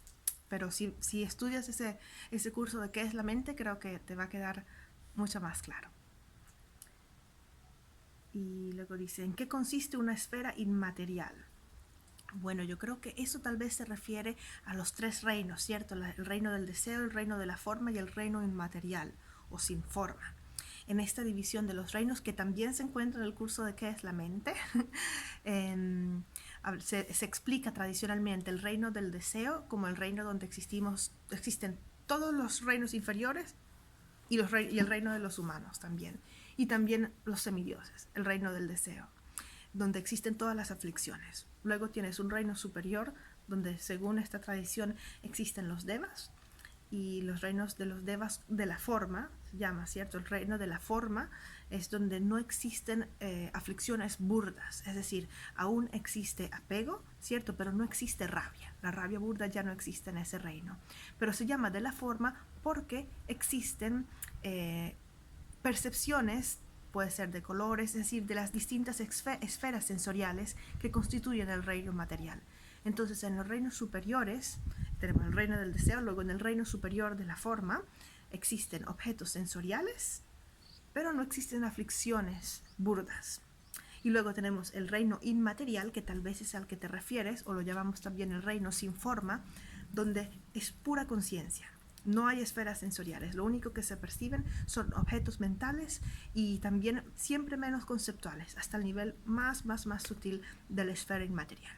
Pero si estudias ese curso de qué es la mente, creo que te va a quedar mucho más claro. Y luego dice, ¿en qué consiste una esfera inmaterial? Bueno, yo creo que eso tal vez se refiere a los 3 reinos, ¿cierto? El reino del deseo, el reino de la forma y el reino inmaterial o sin forma. En esta división de los reinos, que también se encuentra en el curso de qué es la mente, se explica tradicionalmente el reino del deseo como el reino donde existen todos los reinos inferiores y el reino de los humanos también. Y también los semidioses, el reino del deseo, donde existen todas las aflicciones. Luego tienes un reino superior, donde según esta tradición existen los devas, y los reinos de los devas de la forma, se llama, ¿cierto? El reino de la forma es donde no existen aflicciones burdas, es decir, aún existe apego, ¿cierto? Pero no existe rabia. La rabia burda ya no existe en ese reino. Pero se llama de la forma porque existen percepciones, puede ser de colores, es decir, de las distintas esferas sensoriales que constituyen el reino material. Entonces, en los reinos superiores, tenemos el reino del deseo, luego en el reino superior de la forma, existen objetos sensoriales, pero no existen aflicciones burdas. Y luego tenemos el reino inmaterial, que tal vez es al que te refieres, o lo llamamos también el reino sin forma, donde es pura conciencia. No hay esferas sensoriales, lo único que se perciben son objetos mentales y también siempre menos conceptuales, hasta el nivel más sutil de la esfera inmaterial.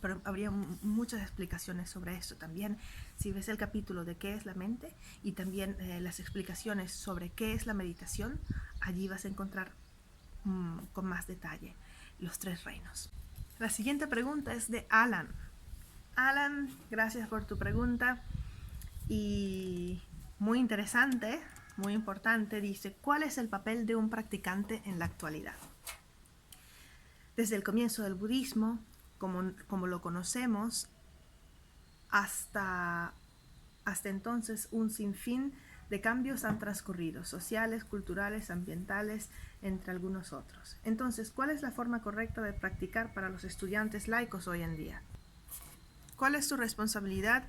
Pero habría muchas explicaciones sobre esto también. Si ves el capítulo de qué es la mente y también las explicaciones sobre qué es la meditación, allí vas a encontrar con más detalle los 3 reinos. La siguiente pregunta es de Alan. Alan, gracias por tu pregunta. Y muy interesante, muy importante, dice, ¿cuál es el papel de un practicante en la actualidad? Desde el comienzo del budismo, como lo conocemos, hasta entonces un sinfín de cambios han transcurrido, sociales, culturales, ambientales, entre algunos otros. Entonces, ¿cuál es la forma correcta de practicar para los estudiantes laicos hoy en día? ¿Cuál es su responsabilidad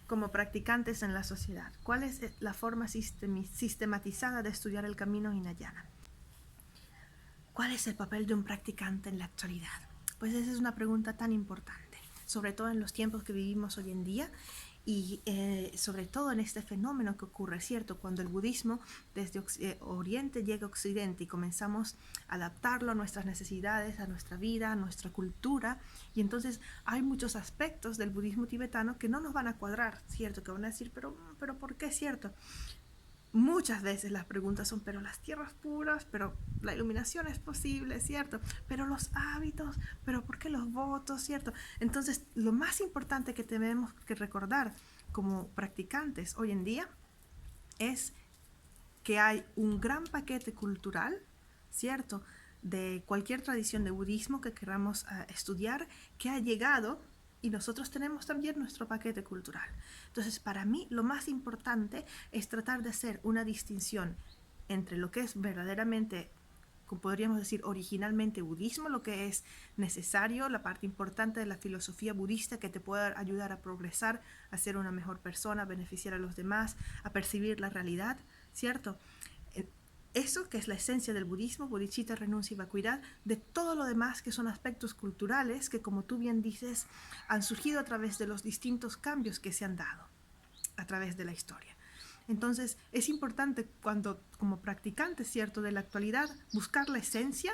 como practicantes en la sociedad? ¿Cuál es la forma sistematizada de estudiar el camino Hinayana? ¿Cuál es el papel de un practicante en la actualidad? Pues esa es una pregunta tan importante, sobre todo en los tiempos que vivimos hoy en día y sobre todo en este fenómeno que ocurre, ¿cierto? Cuando el budismo desde Oriente llega a Occidente y comenzamos a adaptarlo a nuestras necesidades, a nuestra vida, a nuestra cultura, y entonces hay muchos aspectos del budismo tibetano que no nos van a cuadrar, ¿cierto? Que van a decir, pero ¿por qué, cierto? Muchas veces las preguntas son, pero las tierras puras, pero la iluminación es posible, ¿cierto? Pero los hábitos, pero ¿por qué los votos, ¿cierto? Entonces, lo más importante que tenemos que recordar como practicantes hoy en día es que hay un gran paquete cultural, ¿cierto? De cualquier tradición de budismo que queramos estudiar, que ha llegado y nosotros tenemos también nuestro paquete cultural. Entonces, para mí, lo más importante es tratar de hacer una distinción entre lo que es verdaderamente, como podríamos decir, originalmente budismo, lo que es necesario, la parte importante de la filosofía budista que te puede ayudar a progresar, a ser una mejor persona, a beneficiar a los demás, a percibir la realidad, ¿cierto? Eso que es la esencia del budismo, bodhicitta, renuncia y vacuidad, de todo lo demás que son aspectos culturales que, como tú bien dices, han surgido a través de los distintos cambios que se han dado a través de la historia. Entonces, es importante cuando, como practicantes, ¿cierto?, de la actualidad, buscar la esencia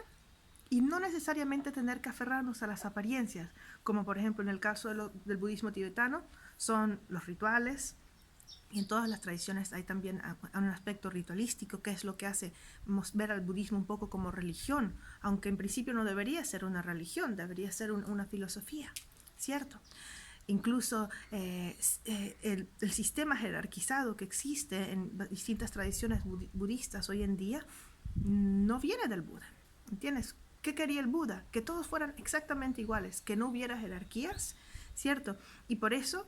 y no necesariamente tener que aferrarnos a las apariencias, como por ejemplo en el caso del budismo tibetano, son los rituales. Y en todas las tradiciones hay también un aspecto ritualístico, que es lo que hace ver al budismo un poco como religión, aunque en principio no debería ser una religión, debería ser una filosofía, ¿cierto? Incluso el sistema jerarquizado que existe en distintas tradiciones budistas hoy en día no viene del Buda, ¿entiendes? ¿Qué quería el Buda? Que todos fueran exactamente iguales, que no hubiera jerarquías, ¿cierto? Y por eso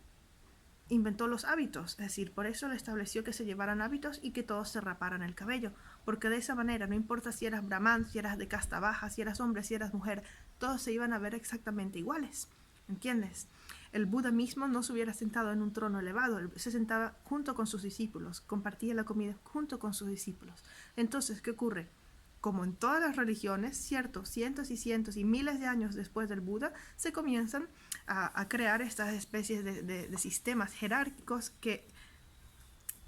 inventó los hábitos, es decir, por eso le estableció que se llevaran hábitos y que todos se raparan el cabello, porque de esa manera, no importa si eras brahman, si eras de casta baja, si eras hombre, si eras mujer, todos se iban a ver exactamente iguales, ¿entiendes? El Buda mismo no se hubiera sentado en un trono elevado, él se sentaba junto con sus discípulos, compartía la comida junto con sus discípulos. Entonces, ¿qué ocurre? Como en todas las religiones, cierto, cientos y cientos y miles de años después del Buda, se comienzan a crear estas especies de sistemas jerárquicos que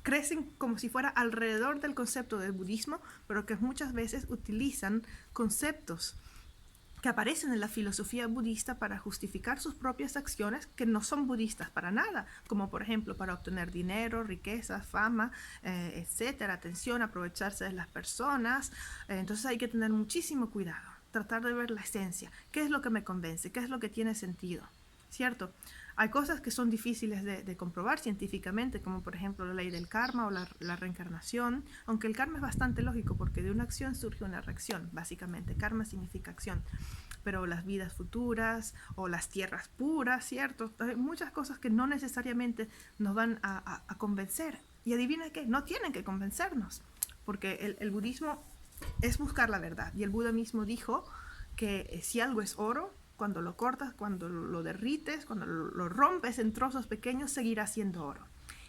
crecen como si fuera alrededor del concepto del budismo, pero que muchas veces utilizan conceptos que aparecen en la filosofía budista para justificar sus propias acciones que no son budistas para nada, como por ejemplo para obtener dinero, riquezas, fama, etcétera, atención, aprovecharse de las personas. Entonces hay que tener muchísimo cuidado, tratar de ver la esencia, qué es lo que me convence, qué es lo que tiene sentido, ¿cierto? Hay cosas que son difíciles de comprobar científicamente, como por ejemplo la ley del karma o la reencarnación, aunque el karma es bastante lógico porque de una acción surge una reacción, básicamente. Karma significa acción, pero las vidas futuras o las tierras puras, ¿cierto? Hay muchas cosas que no necesariamente nos van a convencer. Y adivina qué, no tienen que convencernos, porque el budismo es buscar la verdad. Y el Buda mismo dijo que si algo es oro, cuando lo cortas, cuando lo derrites, cuando lo rompes en trozos pequeños, seguirá siendo oro.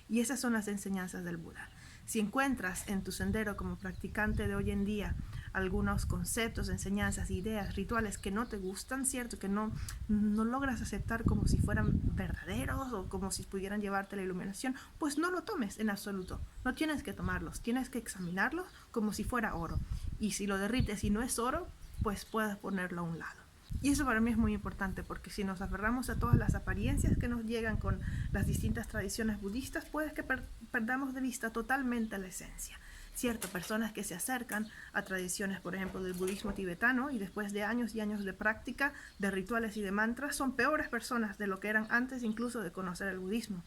Y esas son las enseñanzas del Buda. Si encuentras en tu sendero como practicante de hoy en día algunos conceptos, enseñanzas, ideas, rituales que no te gustan, ¿cierto? Que no logras aceptar como si fueran verdaderos o como si pudieran llevarte a la iluminación, pues no lo tomes en absoluto. No tienes que tomarlos, tienes que examinarlos como si fuera oro. Y si lo derrites y no es oro, pues puedes ponerlo a un lado. Y eso para mí es muy importante porque si nos aferramos a todas las apariencias que nos llegan con las distintas tradiciones budistas, puede que perdamos de vista totalmente la esencia. Cierto, personas que se acercan a tradiciones, por ejemplo, del budismo tibetano y después de años y años de práctica, de rituales y de mantras, son peores personas de lo que eran antes incluso de conocer el budismo.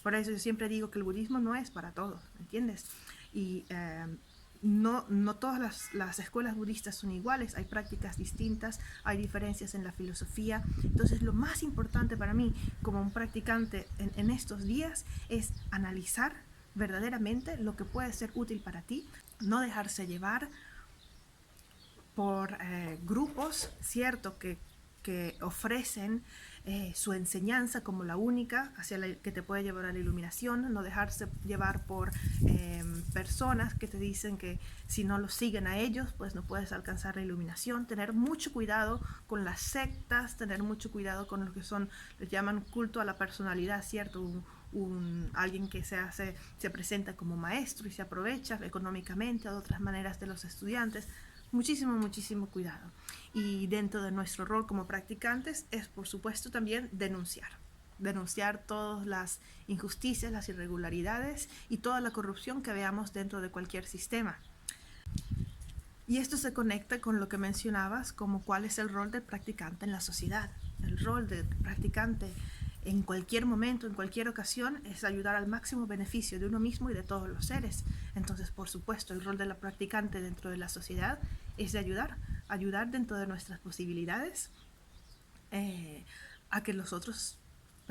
Por eso yo siempre digo que el budismo no es para todos, ¿entiendes? Y no todas las escuelas budistas son iguales, hay prácticas distintas, hay diferencias en la filosofía. Entonces lo más importante para mí como un practicante en estos días es analizar verdaderamente lo que puede ser útil para ti, no dejarse llevar por grupos, cierto, que ofrecen su enseñanza como la única hacia la que te puede llevar a la iluminación, no dejarse llevar por personas que te dicen que si no los siguen a ellos, pues no puedes alcanzar la iluminación, tener mucho cuidado con las sectas, tener mucho cuidado con lo que son, les llaman culto a la personalidad, ¿cierto? Alguien que se presenta como maestro y se aprovecha económicamente o de otras maneras de los estudiantes. Muchísimo cuidado. Y dentro de nuestro rol como practicantes es, por supuesto, también denunciar todas las injusticias, las irregularidades y toda la corrupción que veamos dentro de cualquier sistema. Y esto se conecta con lo que mencionabas, como cuál es el rol del practicante en la sociedad. El rol del practicante en cualquier momento, en cualquier ocasión, es ayudar al máximo beneficio de uno mismo y de todos los seres. Entonces, por supuesto, el rol de la practicante dentro de la sociedad es de ayudar dentro de nuestras posibilidades a que los otros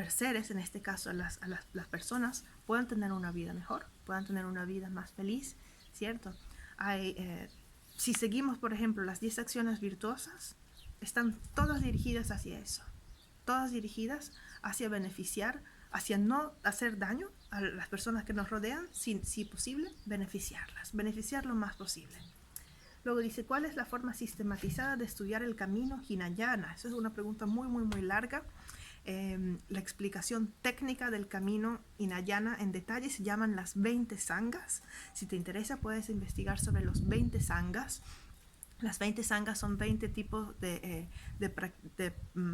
seres, en este caso las personas, puedan tener una vida mejor, puedan tener una vida más feliz, ¿cierto? Si seguimos, por ejemplo, las 10 acciones virtuosas, están todas dirigidas hacia eso, todas dirigidas hacia beneficiar, hacia no hacer daño a las personas que nos rodean, si posible, beneficiar lo más posible. Luego dice, ¿cuál es la forma sistematizada de estudiar el camino Hinayana? Esa es una pregunta muy larga. La explicación técnica del camino Hinayana en detalle se llaman las 20 sangas. Si te interesa, puedes investigar sobre los 20 sangas. Las 20 sangas son 20 tipos de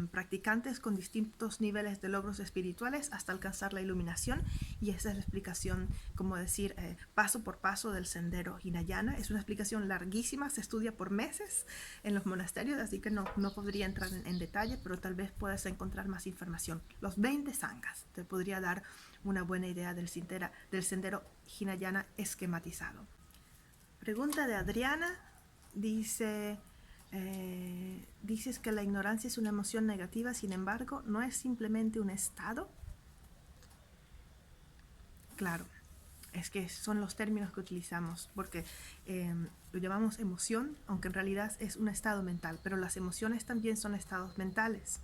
practicantes con distintos niveles de logros espirituales hasta alcanzar la iluminación, y esa es la explicación, como decir, paso por paso del sendero Hinayana. Es una explicación larguísima, se estudia por meses en los monasterios, así que no podría entrar en detalle, pero tal vez puedas encontrar más información. Los 20 sangas te podría dar una buena idea del sendero Hinayana esquematizado. Pregunta de Adriana. Dice, dices que la ignorancia es una emoción negativa, sin embargo, ¿no es simplemente un estado? Claro, Es que son los términos que utilizamos, porque lo llamamos emoción, aunque en realidad es un estado mental, pero las emociones también son estados mentales.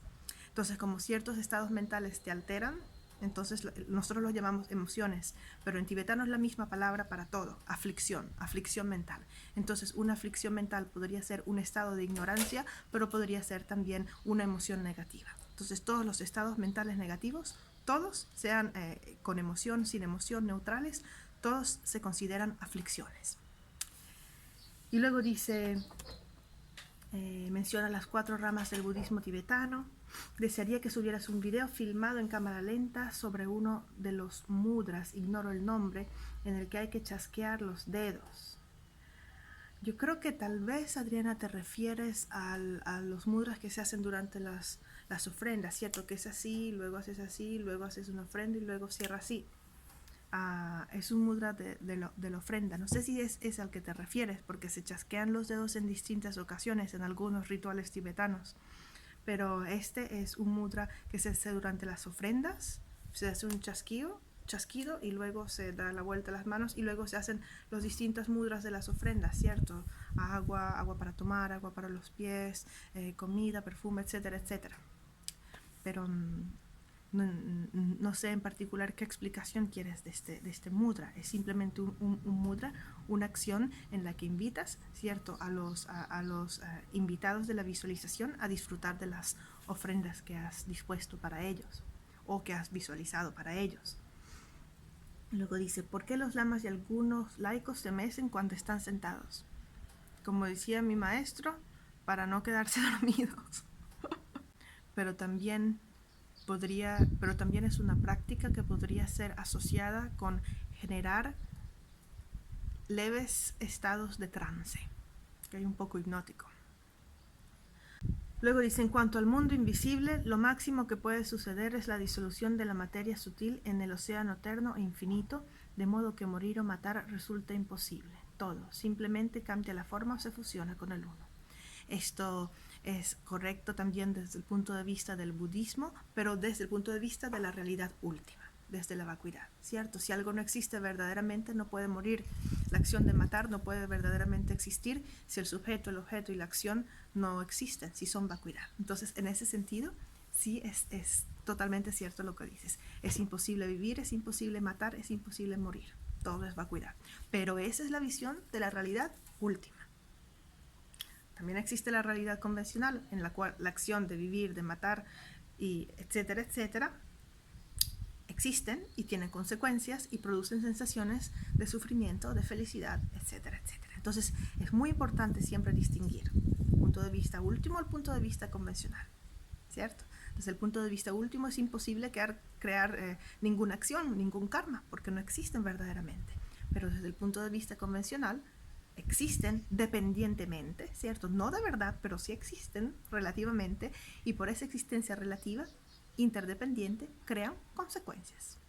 Entonces, como ciertos estados mentales te alteran, entonces nosotros los llamamos emociones, pero en tibetano es la misma palabra para todo, aflicción, aflicción mental. Entonces, una aflicción mental podría ser un estado de ignorancia, pero podría ser también una emoción negativa. Entonces, todos los estados mentales negativos, todos, sean con emoción, sin emoción, neutrales, todos se consideran aflicciones. Y luego dice, menciona las 4 ramas del budismo tibetano. Desearía que subieras un video filmado en cámara lenta sobre uno de los mudras, ignoro el nombre, en el que hay que chasquear los dedos. Yo creo que tal vez, Adriana, te refieres a los mudras que se hacen durante las ofrendas, ¿cierto? Que es así, luego haces así, luego haces una ofrenda y luego cierra así. Es un mudra de la ofrenda. No sé si es al que te refieres, porque se chasquean los dedos en distintas ocasiones en algunos rituales tibetanos. Pero este es un mudra que se hace durante las ofrendas, se hace un chasquido y luego se da la vuelta a las manos y luego se hacen los distintos mudras de las ofrendas, ¿cierto? Agua para tomar, agua para los pies, comida, perfume, etcétera, etcétera. Pero no sé en particular qué explicación quieres de este mudra. Es simplemente un mudra, una acción en la que invitas, ¿cierto?, a los invitados de la visualización a disfrutar de las ofrendas que has dispuesto para ellos o que has visualizado para ellos. Luego dice, ¿por qué los lamas y algunos laicos se mecen cuando están sentados? Como decía mi maestro, para no quedarse dormidos. Pero también es una práctica que podría ser asociada con generar leves estados de trance, que hay un poco hipnótico. Luego dice, en cuanto al mundo invisible, lo máximo que puede suceder es la disolución de la materia sutil en el océano eterno e infinito, de modo que morir o matar resulta imposible. Todo simplemente cambia la forma o se fusiona con el uno. Esto es correcto también desde el punto de vista del budismo, pero desde el punto de vista de la realidad última, desde la vacuidad, ¿cierto? Si algo no existe verdaderamente, no puede morir. La acción de matar no puede verdaderamente existir si el sujeto, el objeto y la acción no existen, si son vacuidad. Entonces, en ese sentido, sí es totalmente cierto lo que dices. Es imposible vivir, es imposible matar, es imposible morir. Todo es vacuidad. Pero esa es la visión de la realidad última. También existe la realidad convencional, en la cual la acción de vivir, de matar, y etcétera, etcétera, existen y tienen consecuencias y producen sensaciones de sufrimiento, de felicidad, etcétera, etcétera. Entonces, es muy importante siempre distinguir el punto de vista último al punto de vista convencional, ¿cierto? Desde el punto de vista último es imposible crear ninguna acción, ningún karma, porque no existen verdaderamente. Pero desde el punto de vista convencional, existen dependientemente, ¿cierto? No de verdad, pero sí existen relativamente, y por esa existencia relativa, interdependiente, crean consecuencias.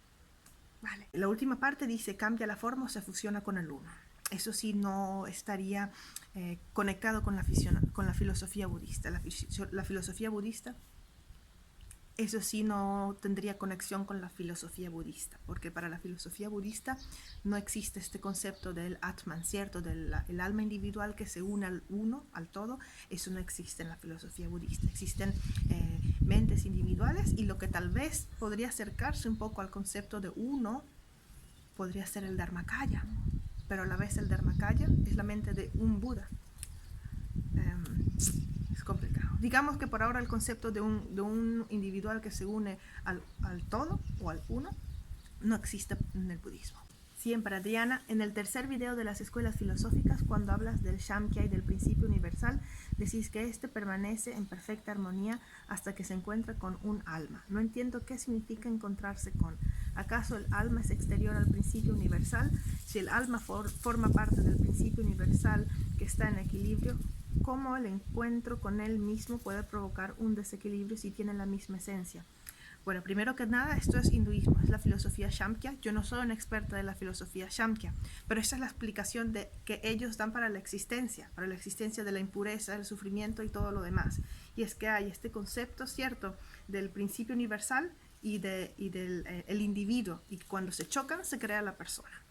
Vale. La última parte dice, cambia la forma o se fusiona con el uno. Eso sí no estaría conectado con la filosofía budista. La filosofía budista, eso sí no tendría conexión con la filosofía budista, porque para la filosofía budista no existe este concepto del Atman, ¿cierto? Del alma individual que se une al uno, al todo. Eso no existe en la filosofía budista. Existen mentes individuales, y lo que tal vez podría acercarse un poco al concepto de uno podría ser el Dharmakaya, pero a la vez el Dharmakaya es la mente de un Buda. Es complicado. Digamos que por ahora el concepto de un individual que se une al todo o al uno no existe en el budismo. Siempre, Adriana, en el tercer video de las escuelas filosóficas, cuando hablas del Samkhya y del principio universal, decís que este permanece en perfecta armonía hasta que se encuentra con un alma. No entiendo qué significa encontrarse con. ¿Acaso el alma es exterior al principio universal? Si el alma forma parte del principio universal que está en equilibrio, ¿cómo el encuentro con él mismo puede provocar un desequilibrio si tiene la misma esencia? Bueno, primero que nada, esto es hinduismo, es la filosofía Samkhya. Yo no soy una experta de la filosofía Samkhya, pero esta es la explicación que ellos dan para la existencia de la impureza, el sufrimiento y todo lo demás. Y es que hay este concepto, ¿cierto?, del principio universal y del el individuo, y cuando se chocan se crea la persona.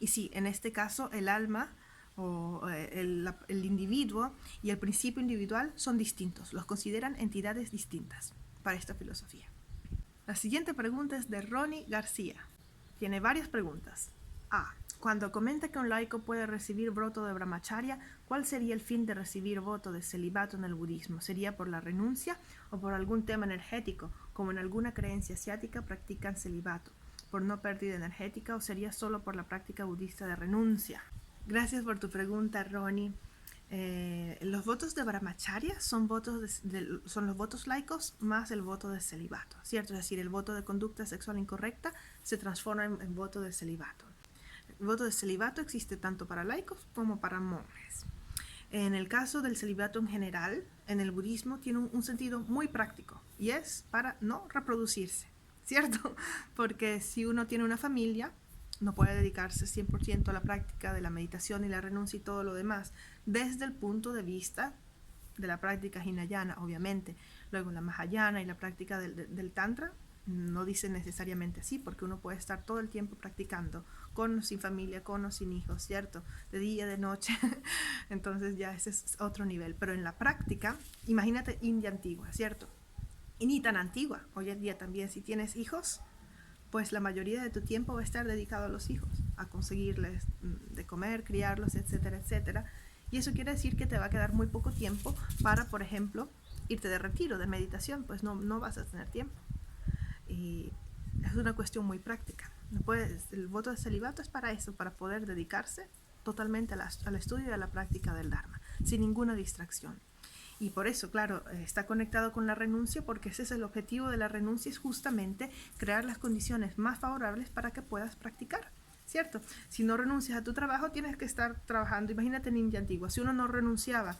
Y sí, en este caso el alma o el individuo y el principio individual son distintos, los consideran entidades distintas para esta filosofía. La siguiente pregunta es de Ronnie García. Tiene varias preguntas. A. Cuando comenta que un laico puede recibir voto de brahmacharya, ¿cuál sería el fin de recibir voto de celibato en el budismo? ¿Sería por la renuncia o por algún tema energético, como en alguna creencia asiática practican celibato, por no pérdida energética, o sería solo por la práctica budista de renuncia? Gracias por tu pregunta, Ronnie. Los votos de brahmacharya son los votos laicos más el voto de celibato, ¿cierto? Es decir, el voto de conducta sexual incorrecta se transforma en voto de celibato. El voto de celibato existe tanto para laicos como para monjes. En el caso del celibato en general, en el budismo tiene un sentido muy práctico y es para no reproducirse, ¿cierto? Porque si uno tiene una familia, no puede dedicarse 100% a la práctica de la meditación y la renuncia y todo lo demás, desde el punto de vista de la práctica hinayana, obviamente. Luego la mahayana y la práctica del tantra no dicen necesariamente así, porque uno puede estar todo el tiempo practicando, con o sin familia, con o sin hijos, ¿cierto? De día, de noche. Entonces ya ese es otro nivel. Pero en la práctica, imagínate India antigua, ¿cierto? Y ni tan antigua. Hoy en día también, si tienes hijos, pues la mayoría de tu tiempo va a estar dedicado a los hijos, a conseguirles de comer, criarlos, etcétera, etcétera. Y eso quiere decir que te va a quedar muy poco tiempo para, por ejemplo, irte de retiro, de meditación, pues no vas a tener tiempo. Y es una cuestión muy práctica. No puedes, el voto de celibato es para eso, para poder dedicarse totalmente al estudio y a la práctica del Dharma, sin ninguna distracción. Y por eso, claro, está conectado con la renuncia, porque ese es el objetivo de la renuncia, es justamente crear las condiciones más favorables para que puedas practicar, ¿cierto? Si no renuncias a tu trabajo, tienes que estar trabajando. Imagínate en India antigua, si uno no renunciaba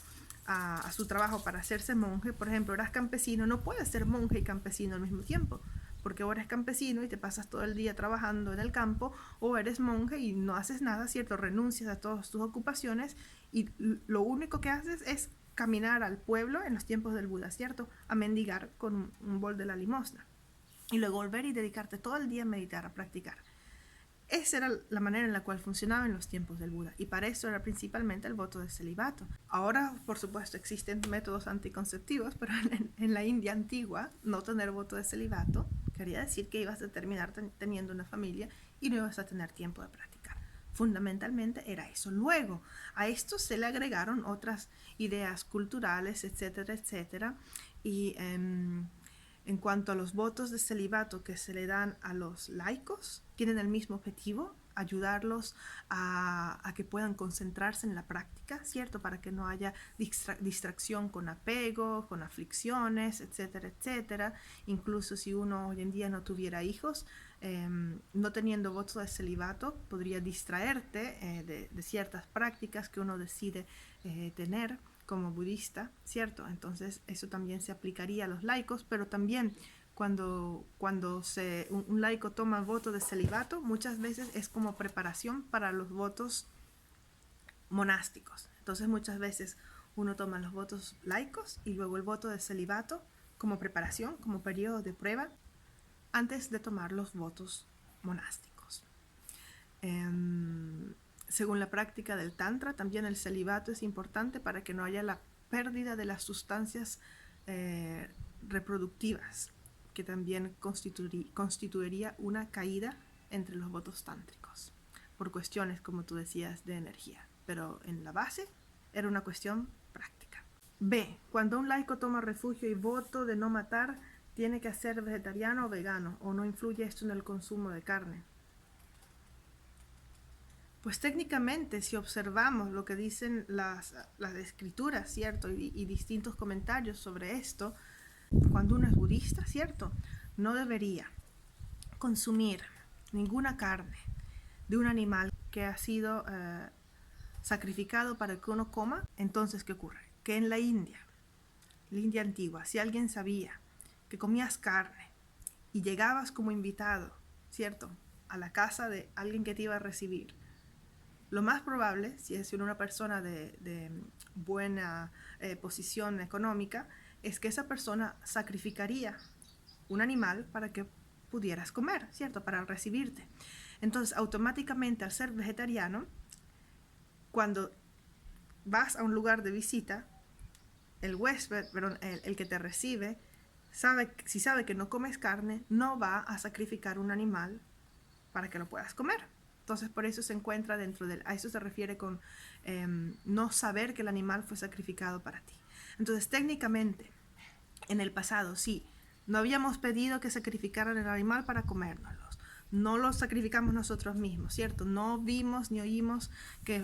a su trabajo para hacerse monje, por ejemplo, eras campesino, no puedes ser monje y campesino al mismo tiempo, porque o eres campesino y te pasas todo el día trabajando en el campo, o eres monje y no haces nada, ¿cierto? Renuncias a todas tus ocupaciones y lo único que haces es caminar al pueblo en los tiempos del Buda, ¿cierto? A mendigar con un bol de la limosna. Y luego volver y dedicarte todo el día a meditar, a practicar. Esa era la manera en la cual funcionaba en los tiempos del Buda, y para eso era principalmente el voto de celibato. Ahora, por supuesto, existen métodos anticonceptivos, pero en la India antigua, no tener voto de celibato quería decir que ibas a terminar teniendo una familia y no ibas a tener tiempo de practicar. Fundamentalmente era eso. Luego, a esto se le agregaron otras ideas culturales, etcétera, etcétera, y en cuanto a los votos de celibato que se le dan a los laicos, tienen el mismo objetivo, ayudarlos a que puedan concentrarse en la práctica, ¿cierto? Para que no haya distracción con apego, con aflicciones, etcétera, etcétera. Incluso si uno hoy en día no tuviera hijos, no teniendo votos de celibato, podría distraerte de ciertas prácticas que uno decide tener como budista, ¿cierto? Entonces eso también se aplicaría a los laicos, pero también cuando un laico toma voto de celibato, muchas veces es como preparación para los votos monásticos. Entonces muchas veces uno toma los votos laicos y luego el voto de celibato como preparación, como periodo de prueba, antes de tomar los votos monásticos. Según la práctica del Tantra, también el celibato es importante para que no haya la pérdida de las sustancias reproductivas, que también constituiría una caída entre los votos tántricos, por cuestiones, como tú decías, de energía. Pero en la base era una cuestión práctica. B. Cuando un laico toma refugio y voto de no matar, ¿tiene que ser vegetariano o vegano? ¿O no influye esto en el consumo de carne? Pues técnicamente, si observamos lo que dicen las escrituras, ¿cierto? Y distintos comentarios sobre esto, cuando uno es budista, ¿cierto? No debería consumir ninguna carne de un animal que ha sido sacrificado para que uno coma. Entonces, ¿qué ocurre? Que en la India antigua, si alguien sabía que comías carne y llegabas como invitado, ¿cierto?, a la casa de alguien que te iba a recibir, lo más probable, si es una persona de buena posición económica, es que esa persona sacrificaría un animal para que pudieras comer, ¿cierto?, para recibirte. Entonces, automáticamente, al ser vegetariano, cuando vas a un lugar de visita, el huésped, perdón, el que te recibe, si sabe que no comes carne, no va a sacrificar un animal para que lo puedas comer. Entonces, por eso se encuentra a eso se refiere con no saber que el animal fue sacrificado para ti. Entonces, técnicamente, en el pasado, sí, no habíamos pedido que sacrificaran el animal para comérnoslos. No lo sacrificamos nosotros mismos, ¿cierto? No vimos ni oímos que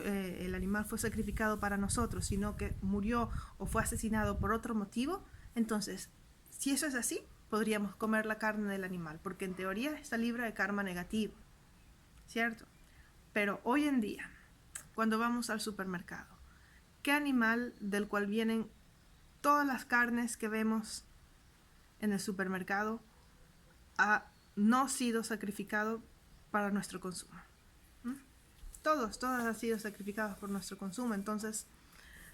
el animal fue sacrificado para nosotros, sino que murió o fue asesinado por otro motivo. Entonces, si eso es así, podríamos comer la carne del animal, porque en teoría está libre de karma negativo, ¿cierto? Pero hoy en día, cuando vamos al supermercado, ¿qué animal del cual vienen todas las carnes que vemos en el supermercado ha no sido sacrificado para nuestro consumo? Todas han sido sacrificados por nuestro consumo. Entonces,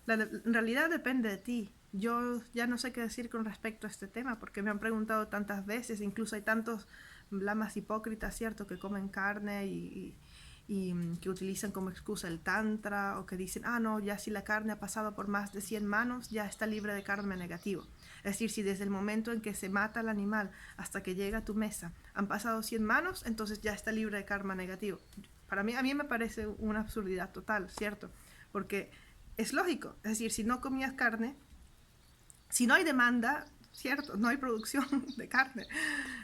en realidad depende de ti. Yo ya no sé qué decir con respecto a este tema, porque me han preguntado tantas veces, incluso hay tantos lamas hipócritas, ¿cierto?, que comen carne y que utilizan como excusa el tantra, o que dicen, no, ya si la carne ha pasado por más de 100 manos, ya está libre de karma negativo. Es decir, si desde el momento en que se mata el animal hasta que llega a tu mesa han pasado 100 manos, entonces ya está libre de karma negativo. A mí me parece una absurdidad total, ¿cierto? Porque es lógico, es decir, si no comías carne, si no hay demanda, ¿cierto?, no hay producción de carne.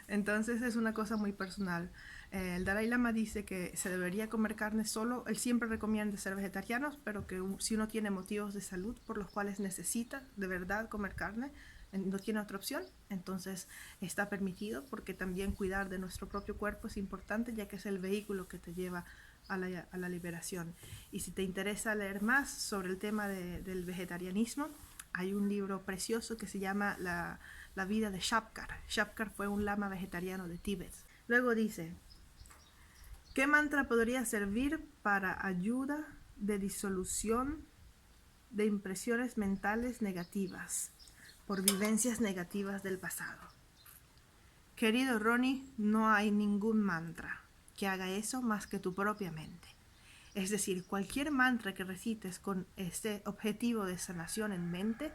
Entonces es una cosa muy personal. El Dalai Lama dice que se debería comer carne solo. Él siempre recomienda ser vegetarianos, pero que si uno tiene motivos de salud por los cuales necesita de verdad comer carne, no tiene otra opción, entonces está permitido, porque también cuidar de nuestro propio cuerpo es importante, ya que es el vehículo que te lleva a la liberación. Y si te interesa leer más sobre el tema del vegetarianismo, hay un libro precioso que se llama La vida de Shapkar. Shapkar fue un lama vegetariano de Tíbet. Luego dice, ¿qué mantra podría servir para ayuda de disolución de impresiones mentales negativas por vivencias negativas del pasado? Querido Ronnie, no hay ningún mantra que haga eso más que tu propia mente. Es decir, cualquier mantra que recites con este objetivo de sanación en mente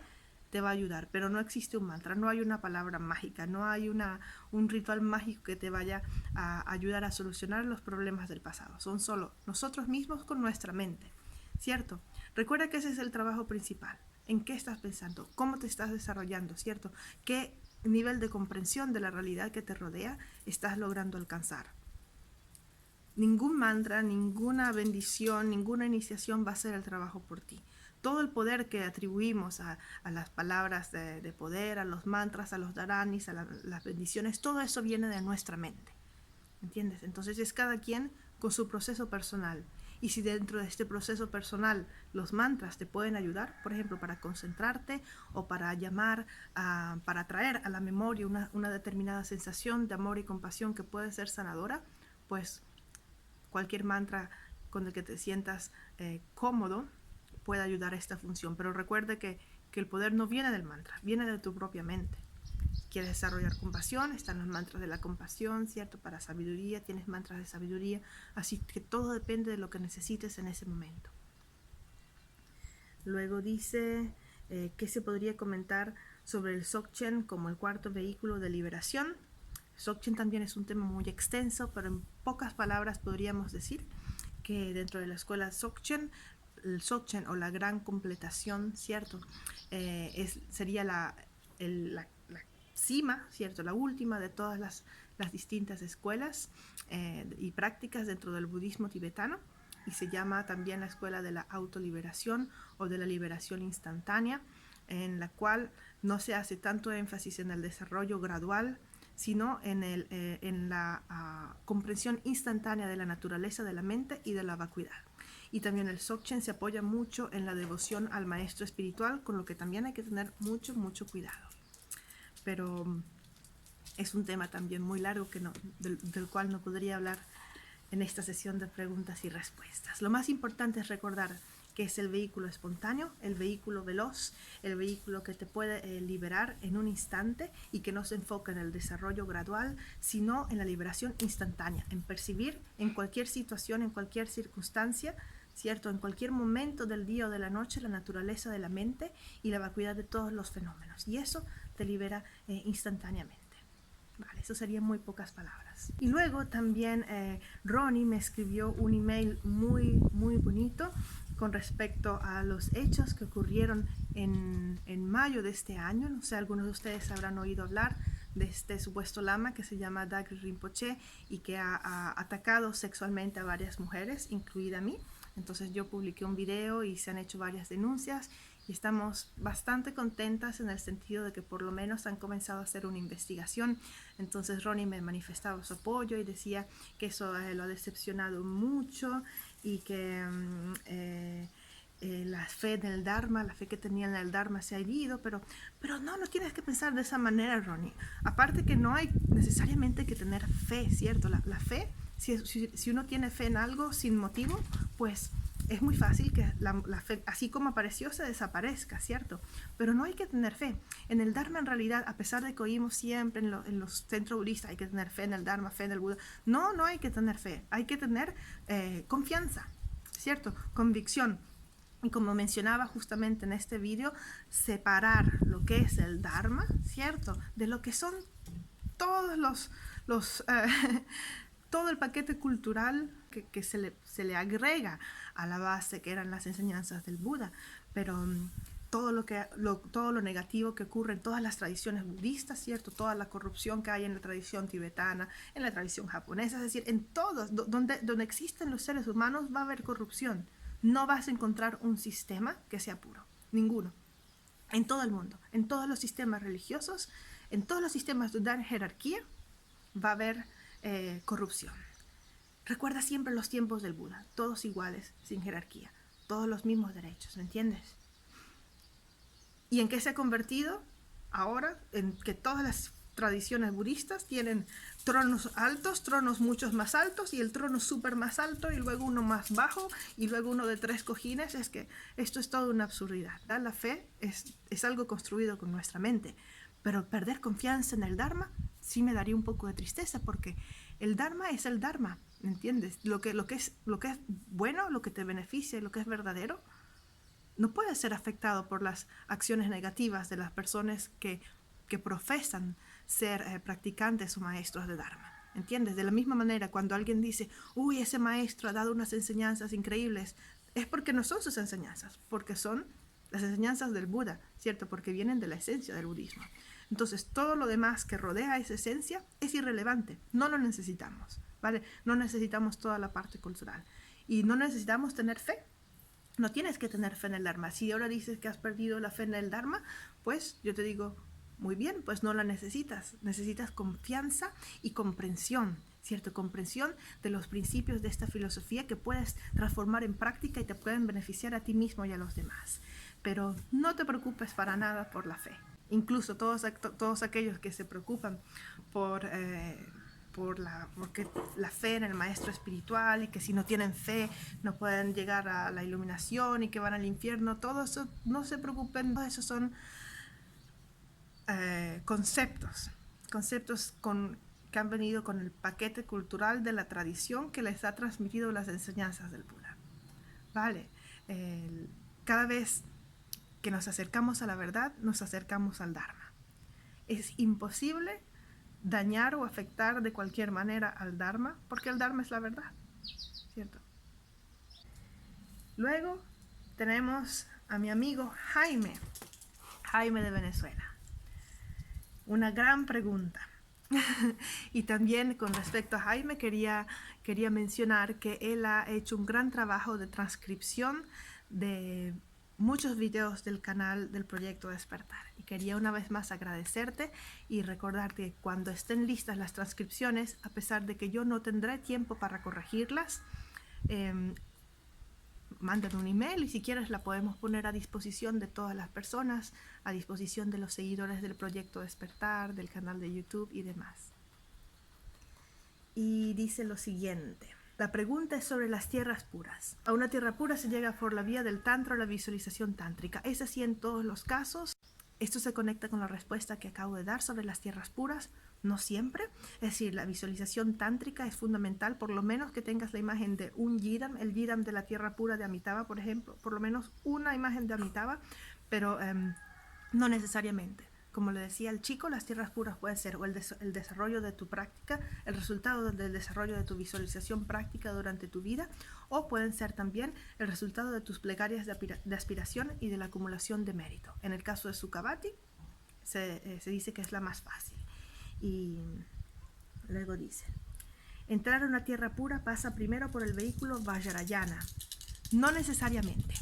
te va a ayudar, pero no existe un mantra, no hay una palabra mágica, no hay un ritual mágico que te vaya a ayudar a solucionar los problemas del pasado. Son solo nosotros mismos con nuestra mente, ¿cierto? Recuerda que ese es el trabajo principal. ¿En qué estás pensando? ¿Cómo te estás desarrollando? ¿Cierto? ¿Qué nivel de comprensión de la realidad que te rodea estás logrando alcanzar? Ningún mantra, ninguna bendición, ninguna iniciación va a hacer el trabajo por ti. Todo el poder que atribuimos a las palabras de poder, a los mantras, a los dharanis, a las bendiciones, todo eso viene de nuestra mente. ¿Entiendes? Entonces es cada quien con su proceso personal. Y si dentro de este proceso personal los mantras te pueden ayudar, por ejemplo, para concentrarte o para para traer a la memoria una determinada sensación de amor y compasión que puede ser sanadora, pues cualquier mantra con el que te sientas cómodo puede ayudar a esta función. Pero recuerde que el poder no viene del mantra, viene de tu propia mente. Quieres desarrollar compasión, están los mantras de la compasión, ¿cierto? Para sabiduría tienes mantras de sabiduría, así que todo depende de lo que necesites en ese momento. Luego dice que se podría comentar sobre el Dzogchen como el cuarto vehículo de liberación. Dzogchen también es un tema muy extenso, pero en pocas palabras podríamos decir que dentro de la escuela Dzogchen, el Dzogchen o la gran completación, ¿cierto? Sería la cima, ¿cierto? La última de todas las distintas escuelas y prácticas dentro del budismo tibetano, y se llama también la escuela de la autoliberación o de la liberación instantánea, en la cual no se hace tanto énfasis en el desarrollo gradual, sino en la comprensión instantánea de la naturaleza de la mente y de la vacuidad. Y también el Dzogchen se apoya mucho en la devoción al maestro espiritual, con lo que también hay que tener mucho cuidado. Pero es un tema también muy largo del cual no podría hablar en esta sesión de preguntas y respuestas. Lo más importante es recordar que es el vehículo espontáneo, el vehículo veloz, el vehículo que te puede liberar en un instante y que no se enfoca en el desarrollo gradual, sino en la liberación instantánea, en percibir en cualquier situación, en cualquier circunstancia, ¿cierto? En cualquier momento del día o de la noche, la naturaleza de la mente y la vacuidad de todos los fenómenos. Y eso te libera instantáneamente. Vale, eso serían muy pocas palabras. Y luego también Ronnie me escribió un email muy bonito con respecto a los hechos que ocurrieron en mayo de este año. No sé, algunos de ustedes habrán oído hablar de este supuesto lama que se llama Dagri Rinpoche y que ha atacado sexualmente a varias mujeres, incluida a mí. Entonces yo publiqué un video y se han hecho varias denuncias y estamos bastante contentas en el sentido de que por lo menos han comenzado a hacer una investigación. Entonces Ronnie me manifestaba su apoyo y decía que eso lo ha decepcionado mucho y que la fe en el Dharma, la fe que tenía en el Dharma se ha herido, pero no tienes que pensar de esa manera, Ronnie. Aparte que no hay necesariamente que tener fe, ¿cierto? La fe, si uno tiene fe en algo sin motivo, pues es muy fácil que la fe, así como apareció, se desaparezca, ¿cierto? Pero no hay que tener fe. En el Dharma, en realidad, a pesar de que oímos siempre en los centros budistas, hay que tener fe en el Dharma, fe en el Buda. No hay que tener fe. Hay que tener confianza, ¿cierto? Convicción. Y como mencionaba justamente en este vídeo, separar lo que es el Dharma, ¿cierto? De lo que son todos todo el paquete cultural que se le agrega a la base que eran las enseñanzas del Buda, pero todo lo negativo que ocurre en todas las tradiciones budistas, ¿cierto? Toda la corrupción que hay en la tradición tibetana, en la tradición japonesa, es decir, en todos, donde existen los seres humanos va a haber corrupción. No vas a encontrar un sistema que sea puro, ninguno. En todo el mundo, en todos los sistemas religiosos, en todos los sistemas donde hay jerarquía, va a haber corrupción. Recuerda siempre los tiempos del Buda, todos iguales, sin jerarquía, todos los mismos derechos, ¿me entiendes? ¿Y en qué se ha convertido ahora? En que todas las tradiciones budistas tienen tronos altos, tronos muchos más altos, y el trono súper más alto, y luego uno más bajo, y luego uno de 3 cojines. Es que esto es toda una absurdidad, ¿verdad? La fe es algo construido con nuestra mente, pero perder confianza en el Dharma sí me daría un poco de tristeza, porque el Dharma es el Dharma, ¿me entiendes? Lo que es bueno, lo que te beneficia, lo que es verdadero, no puede ser afectado por las acciones negativas de las personas que profesan ser practicantes o maestros de Dharma. ¿Entiendes? De la misma manera, cuando alguien dice, uy, ese maestro ha dado unas enseñanzas increíbles, es porque no son sus enseñanzas, porque son las enseñanzas del Buda, ¿cierto? Porque vienen de la esencia del budismo. Entonces, todo lo demás que rodea esa esencia es irrelevante, no lo necesitamos, ¿vale? No necesitamos toda la parte cultural y no necesitamos tener fe. No tienes que tener fe en el Dharma. Si ahora dices que has perdido la fe en el Dharma, pues yo te digo, muy bien, pues no la necesitas. Necesitas confianza y comprensión, ¿cierto? Comprensión de los principios de esta filosofía que puedes transformar en práctica y te pueden beneficiar a ti mismo y a los demás. Pero no te preocupes para nada por la fe. Incluso todos aquellos que se preocupan porque la fe en el maestro espiritual y que si no tienen fe no pueden llegar a la iluminación y que van al infierno, todo eso, no se preocupen, todo eso son conceptos que han venido con el paquete cultural de la tradición que les ha transmitido las enseñanzas del Buda. Vale, cada vez que nos acercamos a la verdad, nos acercamos al Dharma. Es imposible dañar o afectar de cualquier manera al Dharma, porque el Dharma es la verdad, ¿cierto? Luego tenemos a mi amigo Jaime de Venezuela. Una gran pregunta. Y también con respecto a Jaime quería mencionar que él ha hecho un gran trabajo de transcripción de muchos videos del canal del Proyecto Despertar. Y quería una vez más agradecerte y recordarte que cuando estén listas las transcripciones, a pesar de que yo no tendré tiempo para corregirlas, mándame un email y si quieres la podemos poner a disposición de todas las personas, a disposición de los seguidores del Proyecto Despertar, del canal de YouTube y demás. Y dice lo siguiente. La pregunta es sobre las tierras puras. A una tierra pura se llega por la vía del tantra o la visualización tántrica. ¿Es así en todos los casos? Esto se conecta con la respuesta que acabo de dar sobre las tierras puras. No siempre. Es decir, la visualización tántrica es fundamental, por lo menos que tengas la imagen de un yidam, el yidam de la tierra pura de Amitabha, por ejemplo, por lo menos una imagen de Amitabha, pero no necesariamente. Como le decía al chico, las tierras puras pueden ser o el desarrollo de tu práctica, el resultado del desarrollo de tu visualización práctica durante tu vida, o pueden ser también el resultado de tus plegarias de aspiración y de la acumulación de mérito. En el caso de Sukhavati, se dice que es la más fácil. Y luego dice, entrar a una tierra pura pasa primero por el vehículo Vajrayana. No necesariamente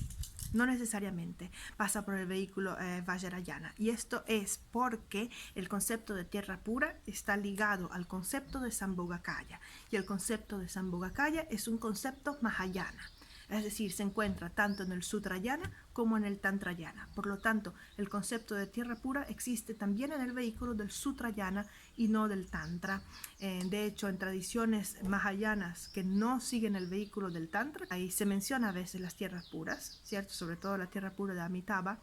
pasa por el vehículo Vajrayana. Y esto es porque el concepto de tierra pura está ligado al concepto de Sambhogakaya. Y el concepto de Sambhogakaya es un concepto Mahayana. Es decir, se encuentra tanto en el Sutrayana como en el Tantrayana. Por lo tanto, el concepto de tierra pura existe también en el vehículo del Sutrayana y no del Tantra. De hecho, en tradiciones mahayanas que no siguen el vehículo del Tantra, ahí se menciona a veces las tierras puras, ¿cierto? Sobre todo la tierra pura de Amitabha,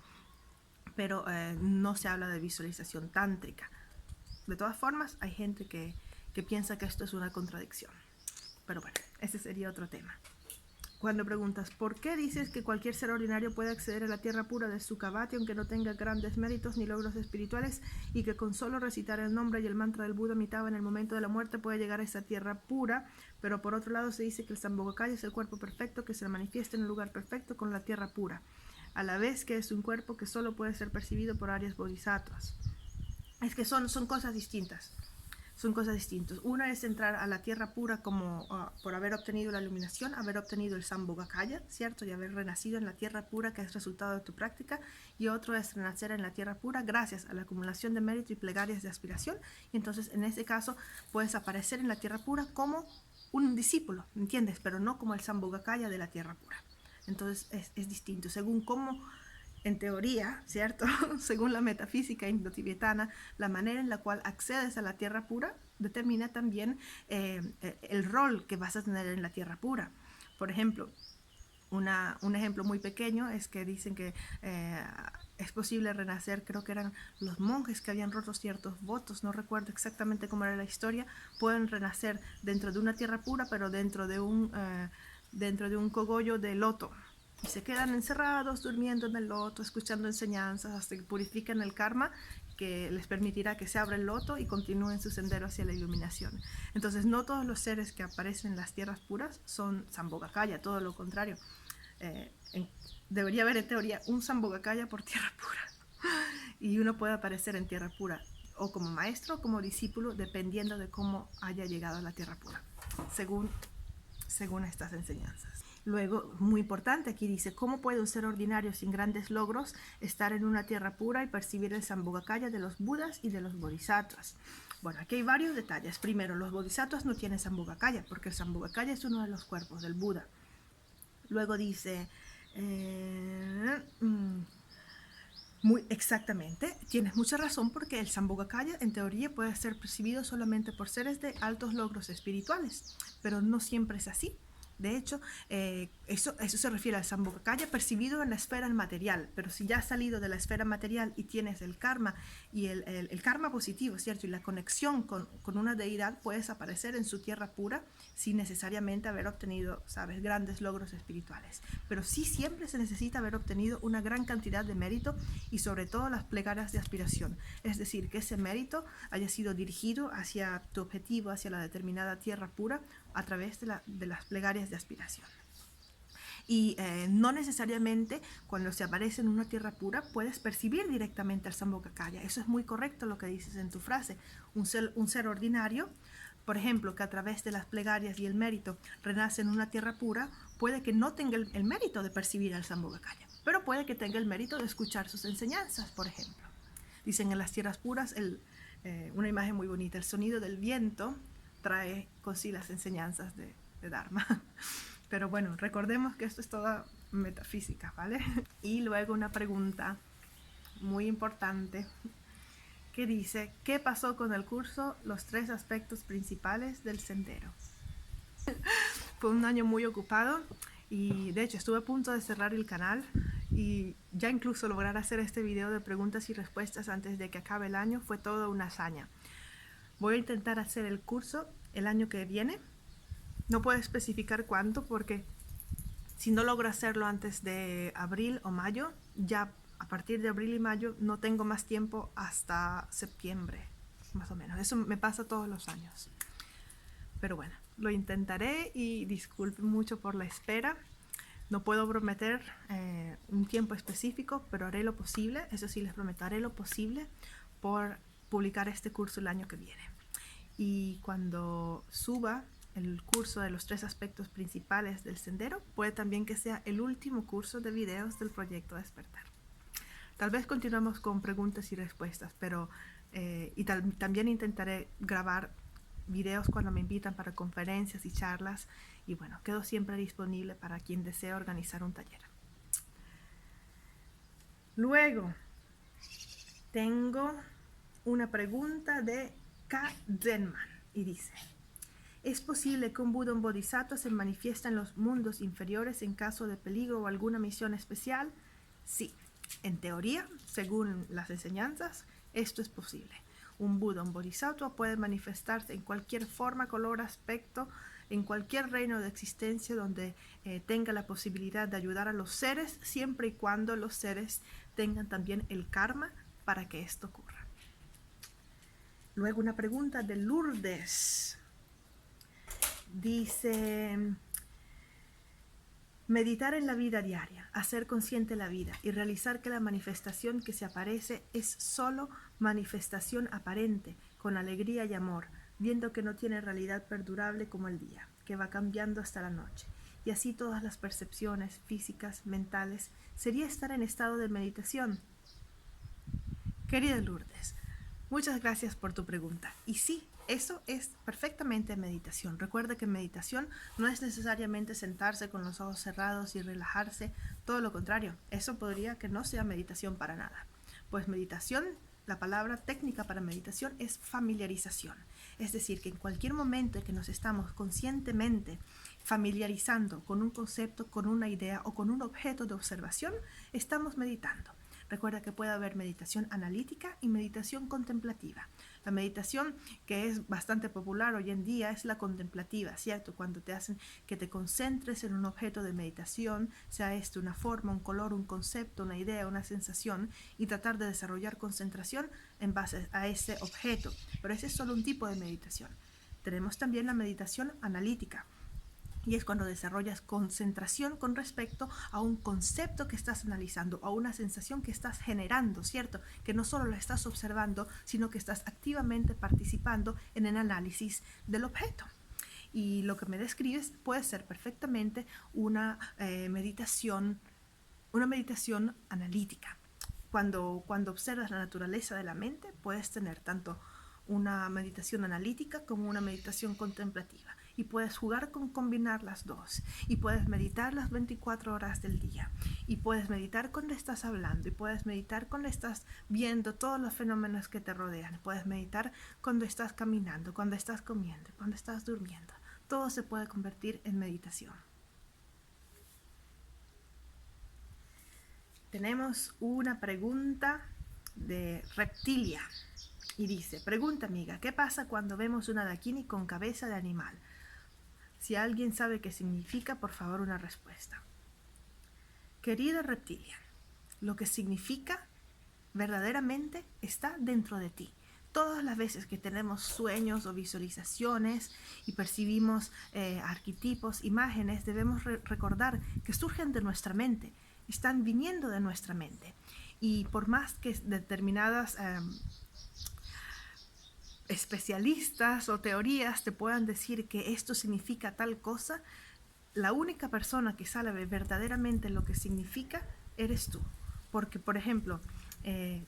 pero no se habla de visualización tántrica. De todas formas, hay gente que piensa que esto es una contradicción. Pero bueno, ese sería otro tema. Cuando preguntas, ¿por qué dices que cualquier ser ordinario puede acceder a la tierra pura de Sukhavati aunque no tenga grandes méritos ni logros espirituales y que con solo recitar el nombre y el mantra del Buda Amitabha en el momento de la muerte puede llegar a esa tierra pura? Pero por otro lado se dice que el Sambhogakaya es el cuerpo perfecto que se manifiesta en el lugar perfecto con la tierra pura, a la vez que es un cuerpo que solo puede ser percibido por Aryas Bodhisattvas. Es que son cosas distintas. Son cosas distintas. Una es entrar a la tierra pura como por haber obtenido la iluminación, haber obtenido el Sambhogakaya, ¿cierto? Y haber renacido en la tierra pura que es resultado de tu práctica. Y otro es renacer en la tierra pura gracias a la acumulación de mérito y plegarias de aspiración. Y entonces, en ese caso, puedes aparecer en la tierra pura como un discípulo, ¿entiendes? Pero no como el Sambhogakaya de la tierra pura. Entonces, es distinto. Según cómo... En teoría, ¿cierto? Según la metafísica indotibetana, la manera en la cual accedes a la tierra pura determina también el rol que vas a tener en la tierra pura. Por ejemplo, un ejemplo muy pequeño es que dicen que es posible renacer, creo que eran los monjes que habían roto ciertos votos, no recuerdo exactamente cómo era la historia, pueden renacer dentro de una tierra pura, pero dentro de un cogollo de loto. Y se quedan encerrados, durmiendo en el loto, escuchando enseñanzas, hasta que purifican el karma que les permitirá que se abra el loto y continúen su sendero hacia la iluminación. Entonces, no todos los seres que aparecen en las tierras puras son Sambhogakaya, todo lo contrario. Debería haber en teoría un Sambhogakaya por tierra pura. Y uno puede aparecer en tierra pura, o como maestro o como discípulo, dependiendo de cómo haya llegado a la tierra pura, según estas enseñanzas. Luego, muy importante, aquí dice, ¿cómo puede un ser ordinario sin grandes logros estar en una tierra pura y percibir el Sambhogakaya de los Budas y de los Bodhisattvas? Bueno, aquí hay varios detalles. Primero, los Bodhisattvas no tienen Sambhogakaya, porque el Sambhogakaya es uno de los cuerpos del Buda. Luego dice, muy exactamente, tienes mucha razón, porque el Sambhogakaya en teoría puede ser percibido solamente por seres de altos logros espirituales, pero no siempre es así. De hecho, eso se refiere al Sambhogakaya percibido en la esfera material, pero si ya has salido de la esfera material y tienes el karma y el karma positivo, ¿cierto? Y la conexión con una deidad, puedes aparecer en su tierra pura sin necesariamente haber obtenido, ¿sabes?, grandes logros espirituales. Pero sí siempre se necesita haber obtenido una gran cantidad de mérito y sobre todo las plegarias de aspiración. Es decir, que ese mérito haya sido dirigido hacia tu objetivo, hacia la determinada tierra pura, a través de las plegarias de aspiración. Y no necesariamente cuando se aparece en una tierra pura puedes percibir directamente al Sambhogakaya. Eso es muy correcto lo que dices en tu frase. Un ser ordinario, por ejemplo, que a través de las plegarias y el mérito renace en una tierra pura, puede que no tenga el mérito de percibir al Sambhogakaya, pero puede que tenga el mérito de escuchar sus enseñanzas, por ejemplo. Dicen en las tierras puras, una imagen muy bonita, el sonido del viento trae con sí las enseñanzas de Dharma. Pero bueno, recordemos que esto es toda metafísica, ¿vale? Y luego una pregunta muy importante que dice, ¿qué pasó con el curso Los 3 aspectos principales del sendero? Fue un año muy ocupado y de hecho estuve a punto de cerrar el canal y ya incluso lograr hacer este video de preguntas y respuestas antes de que acabe el año fue toda una hazaña. Voy a intentar hacer el curso el año que viene. No puedo especificar cuánto porque si no logro hacerlo antes de abril o mayo, ya a partir de abril y mayo no tengo más tiempo hasta septiembre, más o menos. Eso me pasa todos los años. Pero bueno, lo intentaré y disculpen mucho por la espera. No puedo prometer un tiempo específico, pero haré lo posible, eso sí les prometo, haré lo posible por publicar este curso el año que viene. Y cuando suba el curso de los 3 aspectos principales del sendero, puede también que sea el último curso de videos del proyecto Despertar. Tal vez continuemos con preguntas y respuestas, pero también intentaré grabar videos cuando me invitan para conferencias y charlas, y bueno, quedo siempre disponible para quien desee organizar un taller. Luego tengo una pregunta de K. Denman y dice: ¿es posible que un Buda o un Bodhisattva se manifieste en los mundos inferiores en caso de peligro o alguna misión especial? Sí, en teoría, según las enseñanzas, esto es posible. Un Buda o un Bodhisattva puede manifestarse en cualquier forma, color, aspecto, en cualquier reino de existencia donde tenga la posibilidad de ayudar a los seres, siempre y cuando los seres tengan también el karma para que esto ocurra. Luego una pregunta de Lourdes. Dice: meditar en la vida diaria, hacer consciente la vida y realizar que la manifestación que se aparece es solo manifestación aparente, con alegría y amor, viendo que no tiene realidad perdurable como el día, que va cambiando hasta la noche. Y así todas las percepciones físicas, mentales, sería estar en estado de meditación. Querida Lourdes, muchas gracias por tu pregunta. Y sí, eso es perfectamente meditación. Recuerda que meditación no es necesariamente sentarse con los ojos cerrados y relajarse. Todo lo contrario, eso podría que no sea meditación para nada. Pues meditación, la palabra técnica para meditación es familiarización. Es decir, que en cualquier momento en que nos estamos conscientemente familiarizando con un concepto, con una idea o con un objeto de observación, estamos meditando. Recuerda que puede haber meditación analítica y meditación contemplativa. La meditación que es bastante popular hoy en día es la contemplativa, ¿cierto? Cuando te hacen que te concentres en un objeto de meditación, sea este una forma, un color, un concepto, una idea, una sensación, y tratar de desarrollar concentración en base a ese objeto. Pero ese es solo un tipo de meditación. Tenemos también la meditación analítica. Y es cuando desarrollas concentración con respecto a un concepto que estás analizando, a una sensación que estás generando, ¿cierto? Que no solo la estás observando, sino que estás activamente participando en el análisis del objeto. Y lo que me describes puede ser perfectamente una meditación analítica. Cuando observas la naturaleza de la mente, puedes tener tanto una meditación analítica como una meditación contemplativa. Y puedes jugar con combinar las dos. Y puedes meditar las 24 horas del día. Y puedes meditar cuando estás hablando. Y puedes meditar cuando estás viendo todos los fenómenos que te rodean. Puedes meditar cuando estás caminando, cuando estás comiendo, cuando estás durmiendo. Todo se puede convertir en meditación. Tenemos una pregunta de Reptilia. Y dice: pregunta amiga, ¿qué pasa cuando vemos una dakini con cabeza de animal? Si alguien sabe qué significa, por favor una respuesta. Querida Reptilia, lo que significa verdaderamente está dentro de ti. Todas las veces que tenemos sueños o visualizaciones y percibimos arquetipos, imágenes, debemos recordar que surgen de nuestra mente, están viniendo de nuestra mente. Y por más que determinadas especialistas o teorías te puedan decir que esto significa tal cosa, la única persona que sabe verdaderamente lo que significa eres tú. Porque, por ejemplo,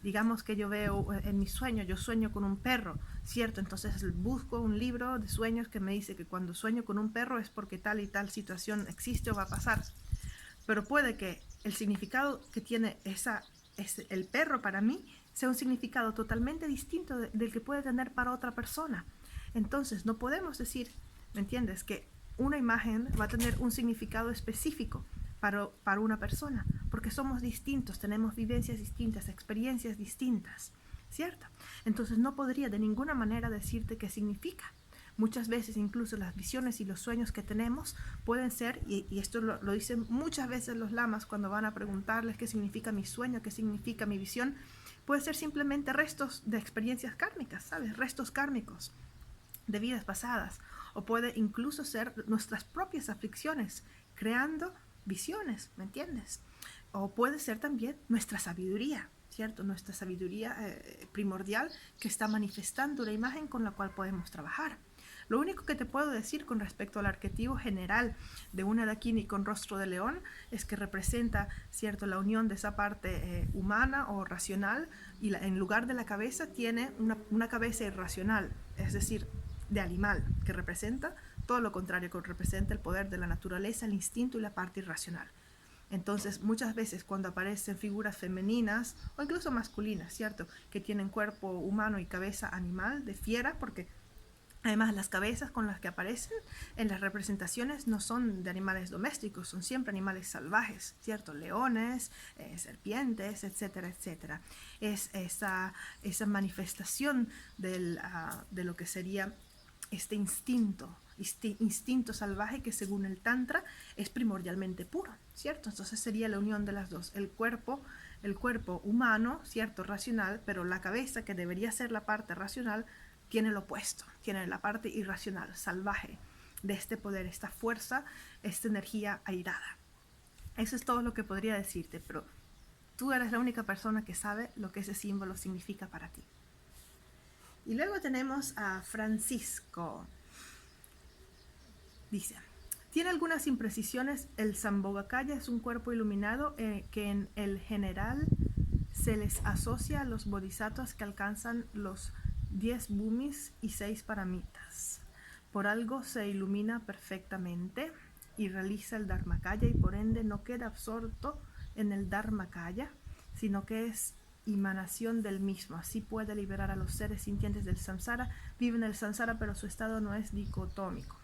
digamos que yo veo en mi sueño, yo sueño con un perro, ¿cierto? Entonces busco un libro de sueños que me dice que cuando sueño con un perro es porque tal y tal situación existe o va a pasar. Pero puede que el significado que tiene el perro para mí sea un significado totalmente distinto del que puede tener para otra persona. Entonces no podemos decir, ¿me entiendes?, que una imagen va a tener un significado específico para una persona, porque somos distintos, tenemos vivencias distintas, experiencias distintas, ¿cierto? Entonces no podría de ninguna manera decirte qué significa. Muchas veces incluso las visiones y los sueños que tenemos pueden ser, y esto lo dicen muchas veces los lamas cuando van a preguntarles qué significa mi sueño, qué significa mi visión, puede ser simplemente restos de experiencias kármicas, ¿sabes? Restos kármicos de vidas pasadas, o puede incluso ser nuestras propias aflicciones, creando visiones, ¿me entiendes? O puede ser también nuestra sabiduría, ¿cierto? Nuestra sabiduría primordial que está manifestando una imagen con la cual podemos trabajar. Lo único que te puedo decir con respecto al arquetipo general de una Dakini con rostro de león es que representa, ¿cierto?, la unión de esa parte humana o racional, y en lugar de la cabeza tiene una cabeza irracional, es decir, de animal, que representa todo lo contrario, que representa el poder de la naturaleza, el instinto y la parte irracional. Entonces, muchas veces cuando aparecen figuras femeninas o incluso masculinas, ¿cierto?, que tienen cuerpo humano y cabeza animal, de fiera, porque además las cabezas con las que aparecen en las representaciones no son de animales domésticos, son siempre animales salvajes, ¿cierto? Leones, serpientes, etcétera, etcétera. Es esa manifestación de lo que sería este instinto salvaje que según el Tantra es primordialmente puro, ¿cierto? Entonces sería la unión de las dos, el cuerpo humano, ¿cierto?, racional, pero la cabeza, que debería ser la parte racional, tiene lo opuesto, tiene la parte irracional, salvaje, de este poder, esta fuerza, esta energía airada. Eso es todo lo que podría decirte, pero tú eres la única persona que sabe lo que ese símbolo significa para ti. Y luego tenemos a Francisco. Dice, tiene algunas imprecisiones. El Sambhogakaya es un cuerpo iluminado que en el general se les asocia a los bodhisattvas que alcanzan los 10 bhumis y 6 paramitas. Por algo se ilumina perfectamente y realiza el Dharmakaya, y por ende no queda absorto en el Dharmakaya, sino que es emanación del mismo. Así puede liberar a los seres sintientes del samsara. Vive en el samsara, pero su estado no es dicotómico,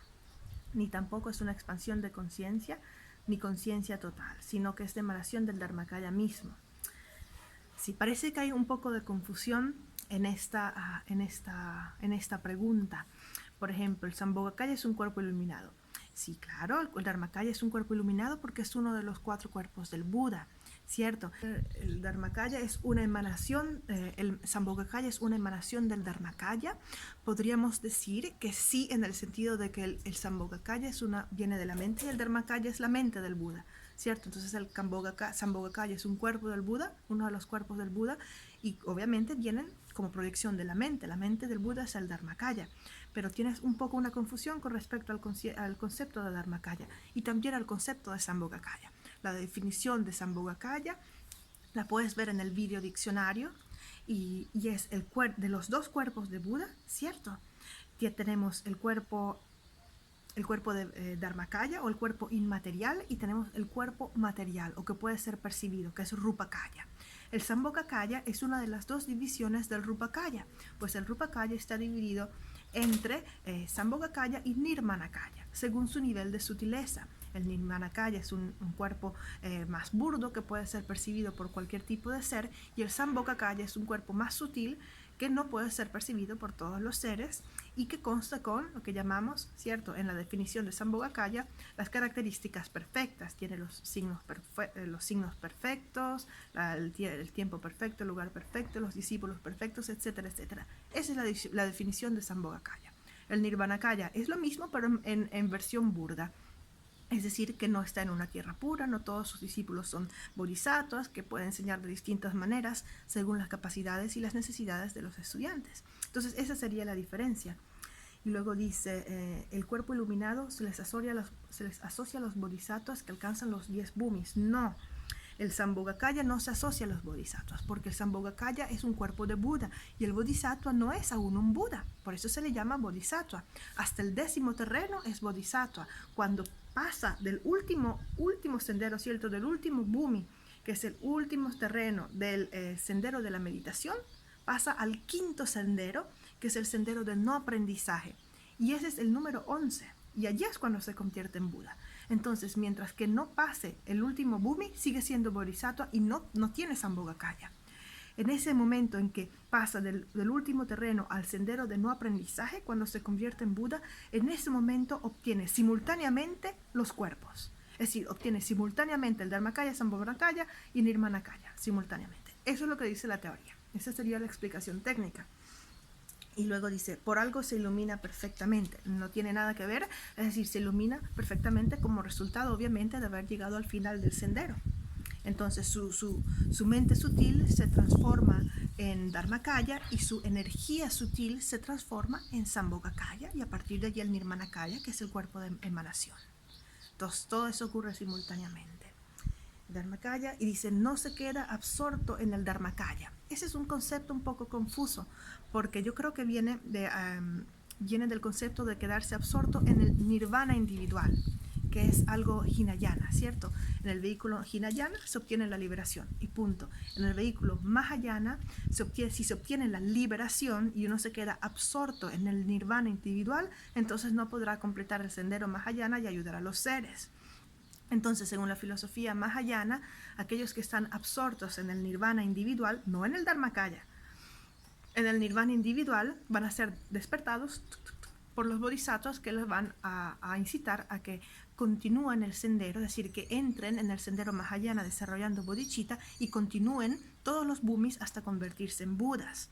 ni tampoco es una expansión de conciencia, ni conciencia total, sino que es de emanación del Dharmakaya mismo. Sí, parece que hay un poco de confusión en esta pregunta. Por ejemplo, el Sambhogakaya es un cuerpo iluminado. Sí, claro, el Dharmakaya es un cuerpo iluminado porque es uno de los 4 cuerpos del Buda, ¿cierto? El Dharmakaya es una emanación, el Sambhogakaya es una emanación del Dharmakaya. Podríamos decir que sí, en el sentido de que el Sambhogakaya viene de la mente y el Dharmakaya es la mente del Buda, ¿cierto? Entonces el Sambhogakaya es un cuerpo del Buda, uno de los cuerpos del Buda, y obviamente vienen como proyección de la mente. La mente del Buda es el Dharmakaya, pero tienes un poco una confusión con respecto al concepto de Dharmakaya y también al concepto de Sambhogakaya. La definición de Sambhogakaya la puedes ver en el video diccionario, y es de los 2 cuerpos de Buda, ¿cierto? Ya tenemos el cuerpo de Dharmakaya, o el cuerpo inmaterial, y tenemos el cuerpo material, o que puede ser percibido, que es Rupakaya. El Sambhogakaya es una de las 2 divisiones del Rupakaya, pues el Rupakaya está dividido entre Sambhogakaya y Nirmanakaya, según su nivel de sutileza. El Nirmanakaya es un cuerpo más burdo, que puede ser percibido por cualquier tipo de ser, y el Sambhogakaya es un cuerpo más sutil, que no puede ser percibido por todos los seres, y que consta con lo que llamamos, ¿cierto?, en la definición de Sambhogakaya, las características perfectas. Tiene los signos perfectos, el tiempo perfecto, el lugar perfecto, los discípulos perfectos, etcétera, etcétera. Esa es la definición de Sambhogakaya. El Nirvanakaya es lo mismo, pero en versión burda. Es decir, que no está en una tierra pura, no todos sus discípulos son bodhisattvas, que pueden enseñar de distintas maneras según las capacidades y las necesidades de los estudiantes. Entonces, esa sería la diferencia. Y luego dice, el cuerpo iluminado se les asocia a los bodhisattvas que alcanzan los 10 bhumis. No, el Sambhogakaya no se asocia a los bodhisattvas, porque el Sambhogakaya es un cuerpo de Buda, y el bodhisattva no es aún un Buda, por eso se le llama bodhisattva. Hasta el 10º terreno es bodhisattva. Cuando pasa del último sendero, ¿cierto?, del último bhumi, que es el último terreno del sendero de la meditación, pasa al 5º sendero, que es el sendero del no aprendizaje, y ese es el número 11. y allí es cuando se convierte en Buda. Entonces, mientras que no pase el último bhumi, sigue siendo bodhisattva y no tiene Sambhogakaya. En ese momento en que pasa del último terreno al sendero de no aprendizaje, cuando se convierte en Buda, en ese momento obtiene simultáneamente los cuerpos. Es decir, obtiene simultáneamente el Dharmakaya, Sambhogakaya y Nirmanakaya, simultáneamente. Eso es lo que dice la teoría. Esa sería la explicación técnica. Y luego dice, por algo se ilumina perfectamente. No tiene nada que ver, es decir, se ilumina perfectamente como resultado, obviamente, de haber llegado al final del sendero. Entonces su mente sutil se transforma en Dharmakaya y su energía sutil se transforma en Sambhogakaya y a partir de allí el Nirmanakaya, que es el cuerpo de emanación. Entonces todo eso ocurre simultáneamente. Dharmakaya, y dice, no se queda absorto en el Dharmakaya. Ese es un concepto un poco confuso, porque yo creo que viene del concepto de quedarse absorto en el nirvana individual, que es algo hinayana, ¿cierto? En el vehículo hinayana se obtiene la liberación y punto. En el vehículo mahayana, si se obtiene la liberación y uno se queda absorto en el nirvana individual, entonces no podrá completar el sendero mahayana y ayudar a los seres. Entonces, según la filosofía mahayana, aquellos que están absortos en el nirvana individual, no en el dharmakaya, en el nirvana individual, van a ser despertados por los bodhisattvas que les van a incitar a que continúen el sendero, es decir, que entren en el sendero mahayana desarrollando bodhicitta y continúen todos los bhumis hasta convertirse en budas.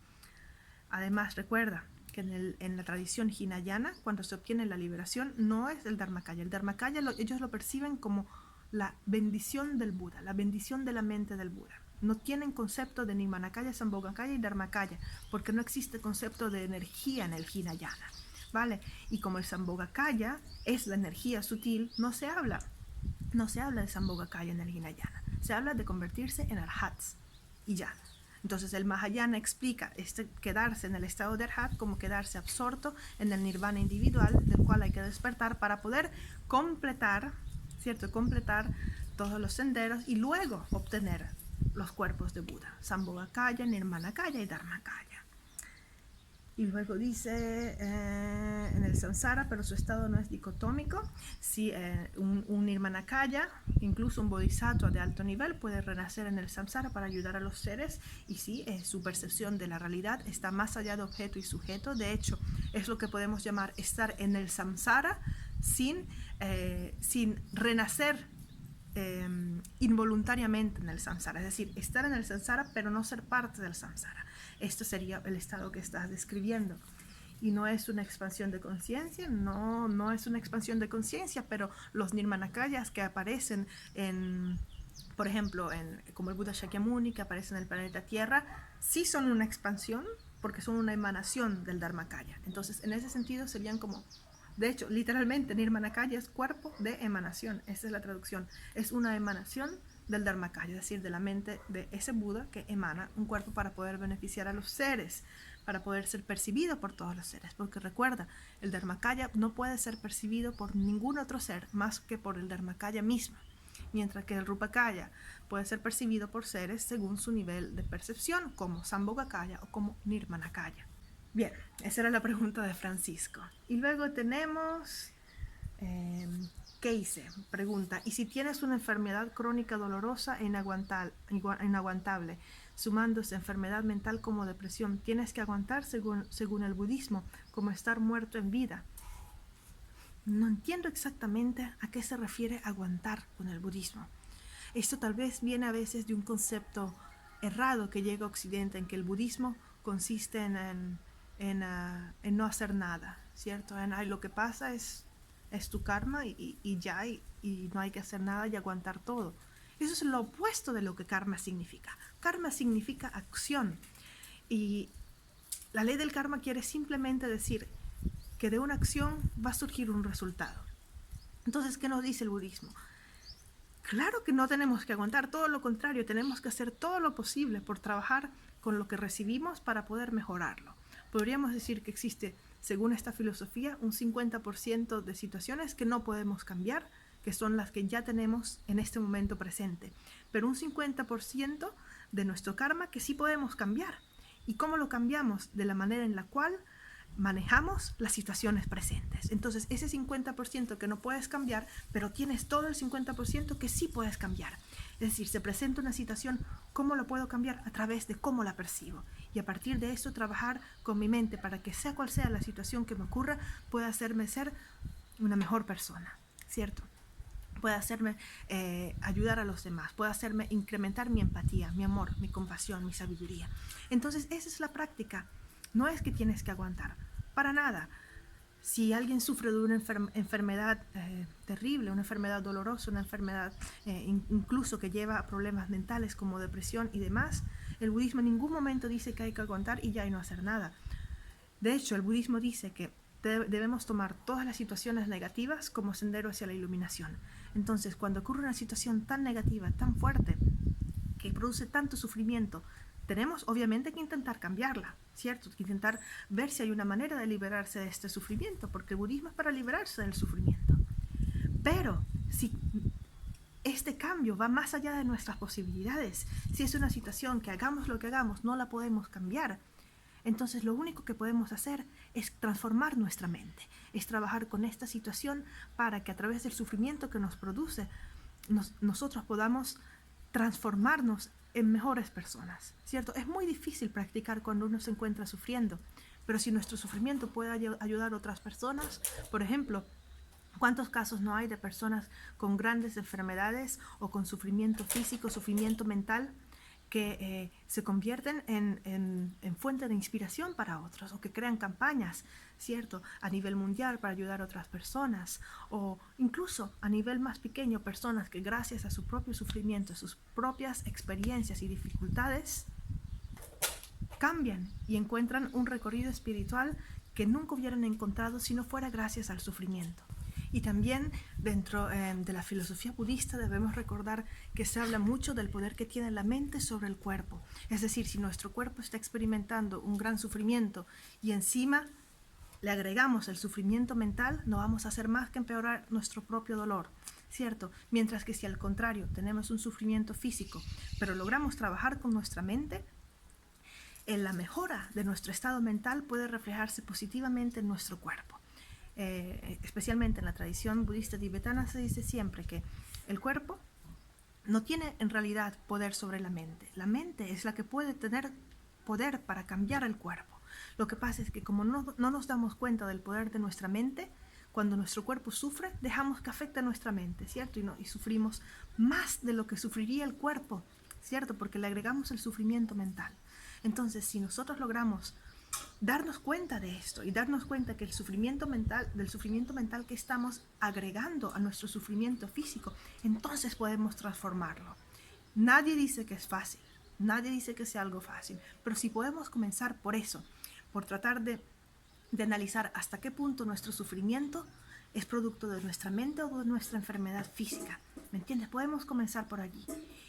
Además, recuerda que en la tradición hinayana, cuando se obtiene la liberación, no es el dharmakaya. El dharmakaya ellos lo perciben como la bendición del Buda, la bendición de la mente del Buda. No tienen concepto de Nirmanakaya, Sambhogakaya y Dharmakaya, porque no existe concepto de energía en el hinayana, ¿vale? Y como el Sambhogakaya es la energía sutil, no se habla de Sambhogakaya en el hinayana. Se habla de convertirse en arhats y ya. Entonces el Mahayana explica quedarse en el estado de arhat como quedarse absorto en el nirvana individual, del cual hay que despertar para poder completar, ¿cierto? Completar todos los senderos y luego obtener los cuerpos de Buda, Sambhogakaya, Nirmanakaya y Dharmakaya. Y luego dice en el samsara, pero su estado no es dicotómico. Si un nirmanakaya, incluso un bodhisattva de alto nivel, puede renacer en el samsara para ayudar a los seres. Y sí, su percepción de la realidad está más allá de objeto y sujeto. De hecho, es lo que podemos llamar estar en el samsara sin renacer involuntariamente en el samsara. Es decir, estar en el samsara, pero no ser parte del samsara. Esto sería el estado que estás describiendo. Y no es una expansión de conciencia, no es una expansión de conciencia, pero los nirmanakayas que aparecen por ejemplo, como el Buda Shakyamuni, que aparece en el planeta Tierra, sí son una expansión, porque son una emanación del Dharmakaya. Entonces, en ese sentido serían como, de hecho, literalmente, Nirmanakaya es cuerpo de emanación. Esa es la traducción. Es una emanación del Dharmakaya, es decir, de la mente de ese Buda que emana un cuerpo para poder beneficiar a los seres, para poder ser percibido por todos los seres. Porque recuerda, el Dharmakaya no puede ser percibido por ningún otro ser más que por el Dharmakaya mismo, mientras que el Rupakaya puede ser percibido por seres según su nivel de percepción, como Sambhogakaya o como Nirmanakaya. Bien, esa era la pregunta de Francisco. Y luego tenemos Keise, pregunta, ¿y si tienes una enfermedad crónica dolorosa e inaguantable, sumándose enfermedad mental como depresión, tienes que aguantar según el budismo, como estar muerto en vida? No entiendo exactamente a qué se refiere aguantar con el budismo. Esto tal vez viene a veces de un concepto errado que llega a Occidente, en que el budismo consiste en no hacer nada, ¿cierto? Lo que pasa es tu karma y ya, y no hay que hacer nada y aguantar todo. Eso es lo opuesto de lo que karma significa. Karma significa acción. Y la ley del karma quiere simplemente decir que de una acción va a surgir un resultado. Entonces, ¿qué nos dice el budismo? Claro que no tenemos que aguantar, todo lo contrario, tenemos que hacer todo lo posible por trabajar con lo que recibimos para poder mejorarlo. Podríamos decir que existe, según esta filosofía, un 50% de situaciones que no podemos cambiar, que son las que ya tenemos en este momento presente, pero un 50% de nuestro karma que sí podemos cambiar. ¿Y cómo lo cambiamos? De la manera en la cual manejamos las situaciones presentes. Entonces, ese 50% que no puedes cambiar, pero tienes todo el 50% que sí puedes cambiar. Es decir, se presenta una situación, ¿cómo lo puedo cambiar? A través de cómo la percibo. Y a partir de eso, trabajar con mi mente para que sea cual sea la situación que me ocurra, pueda hacerme ser una mejor persona, ¿cierto? Puede hacerme ayudar a los demás, puede hacerme incrementar mi empatía, mi amor, mi compasión, mi sabiduría. Entonces, esa es la práctica. No es que tienes que aguantar, para nada. Si alguien sufre de una enfermedad terrible, una enfermedad dolorosa, una enfermedad incluso que lleva a problemas mentales como depresión y demás, el budismo en ningún momento dice que hay que aguantar y ya y no hacer nada. De hecho, el budismo dice que debemos tomar todas las situaciones negativas como sendero hacia la iluminación. Entonces, cuando ocurre una situación tan negativa, tan fuerte, que produce tanto sufrimiento, tenemos obviamente que intentar cambiarla, ¿cierto? Que intentar ver si hay una manera de liberarse de este sufrimiento, porque el budismo es para liberarse del sufrimiento. Pero si este cambio va más allá de nuestras posibilidades, si es una situación que hagamos lo que hagamos, no la podemos cambiar, entonces lo único que podemos hacer es transformar nuestra mente, es trabajar con esta situación para que a través del sufrimiento que nos produce, nosotros podamos transformarnos en mejores personas, ¿cierto? Es muy difícil practicar cuando uno se encuentra sufriendo, pero si nuestro sufrimiento puede ayudar a otras personas, por ejemplo, ¿cuántos casos no hay de personas con grandes enfermedades o con sufrimiento físico, sufrimiento mental, que se convierten en fuente de inspiración para otros, o que crean campañas, ¿cierto?, a nivel mundial para ayudar a otras personas, o incluso a nivel más pequeño, personas que gracias a su propio sufrimiento, a sus propias experiencias y dificultades, cambian y encuentran un recorrido espiritual que nunca hubieran encontrado si no fuera gracias al sufrimiento. Y también dentro de la filosofía budista debemos recordar que se habla mucho del poder que tiene la mente sobre el cuerpo. Es decir, si nuestro cuerpo está experimentando un gran sufrimiento y encima le agregamos el sufrimiento mental, no vamos a hacer más que empeorar nuestro propio dolor, ¿cierto? Mientras que si al contrario tenemos un sufrimiento físico, pero logramos trabajar con nuestra mente, en la mejora de nuestro estado mental puede reflejarse positivamente en nuestro cuerpo. Especialmente en la tradición budista tibetana se dice siempre que el cuerpo no tiene en realidad poder sobre la mente. La mente es la que puede tener poder para cambiar el cuerpo. Lo que pasa es que como no nos damos cuenta del poder de nuestra mente, cuando nuestro cuerpo sufre, dejamos que afecte a nuestra mente, ¿cierto? Y sufrimos más de lo que sufriría el cuerpo, ¿cierto? Porque le agregamos el sufrimiento mental. Entonces, si nosotros logramos darnos cuenta de esto y darnos cuenta que del sufrimiento mental que estamos agregando a nuestro sufrimiento físico, entonces podemos transformarlo. Nadie dice que es fácil, nadie dice que sea algo fácil, pero si podemos comenzar por eso, por tratar de analizar hasta qué punto nuestro sufrimiento es producto de nuestra mente o de nuestra enfermedad física, ¿me entiendes? Podemos comenzar por allí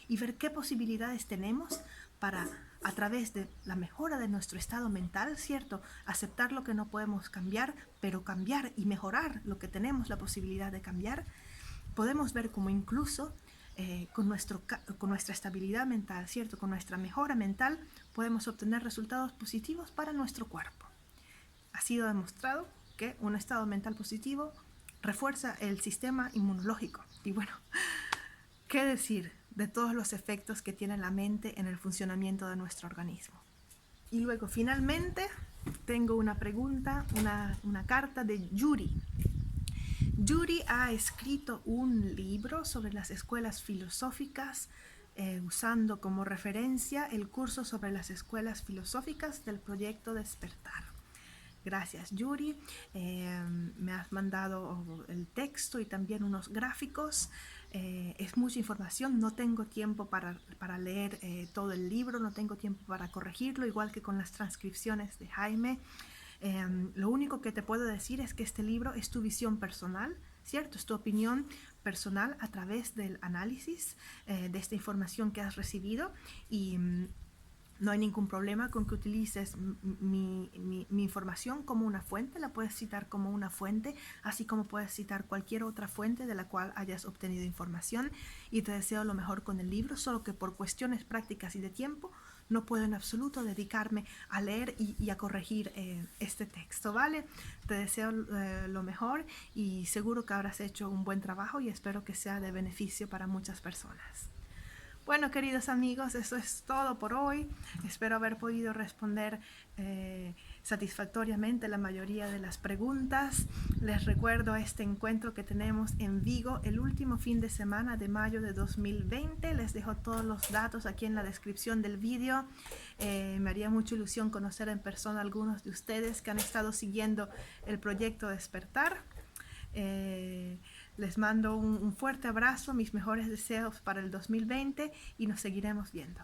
y ver qué posibilidades tenemos para, a través de la mejora de nuestro estado mental, ¿cierto?, aceptar lo que no podemos cambiar, pero cambiar y mejorar lo que tenemos la posibilidad de cambiar. Podemos ver cómo incluso con nuestra estabilidad mental, ¿cierto?, con nuestra mejora mental, podemos obtener resultados positivos para nuestro cuerpo. Ha sido demostrado que un estado mental positivo refuerza el sistema inmunológico. Y bueno, ¿qué decir de todos los efectos que tiene la mente en el funcionamiento de nuestro organismo? Y luego, finalmente, tengo una pregunta, una carta de Yuri. Yuri ha escrito un libro sobre las escuelas filosóficas, usando como referencia el curso sobre las escuelas filosóficas del proyecto Despertar. Gracias, Yuri. Me has mandado el texto y también unos gráficos. Es mucha información, no tengo tiempo para leer todo el libro, no tengo tiempo para corregirlo, igual que con las transcripciones de Jaime. Lo único que te puedo decir es que este libro es tu visión personal, ¿cierto? Es tu opinión personal a través del análisis de esta información que has recibido y no hay ningún problema con que utilices mi información como una fuente, la puedes citar como una fuente, así como puedes citar cualquier otra fuente de la cual hayas obtenido información, y te deseo lo mejor con el libro, solo que por cuestiones prácticas y de tiempo no puedo en absoluto dedicarme a leer y a corregir este texto, ¿vale? Te deseo lo mejor y seguro que habrás hecho un buen trabajo y espero que sea de beneficio para muchas personas. Bueno, queridos amigos, eso es todo por hoy. Espero haber podido responder satisfactoriamente la mayoría de las preguntas. Les recuerdo este encuentro que tenemos en Vigo el último fin de semana de mayo de 2020. Les dejo todos los datos aquí en la descripción del vídeo. Me haría mucha ilusión conocer en persona a algunos de ustedes que han estado siguiendo el proyecto Despertar. Les mando un fuerte abrazo, mis mejores deseos para el 2020 y nos seguiremos viendo.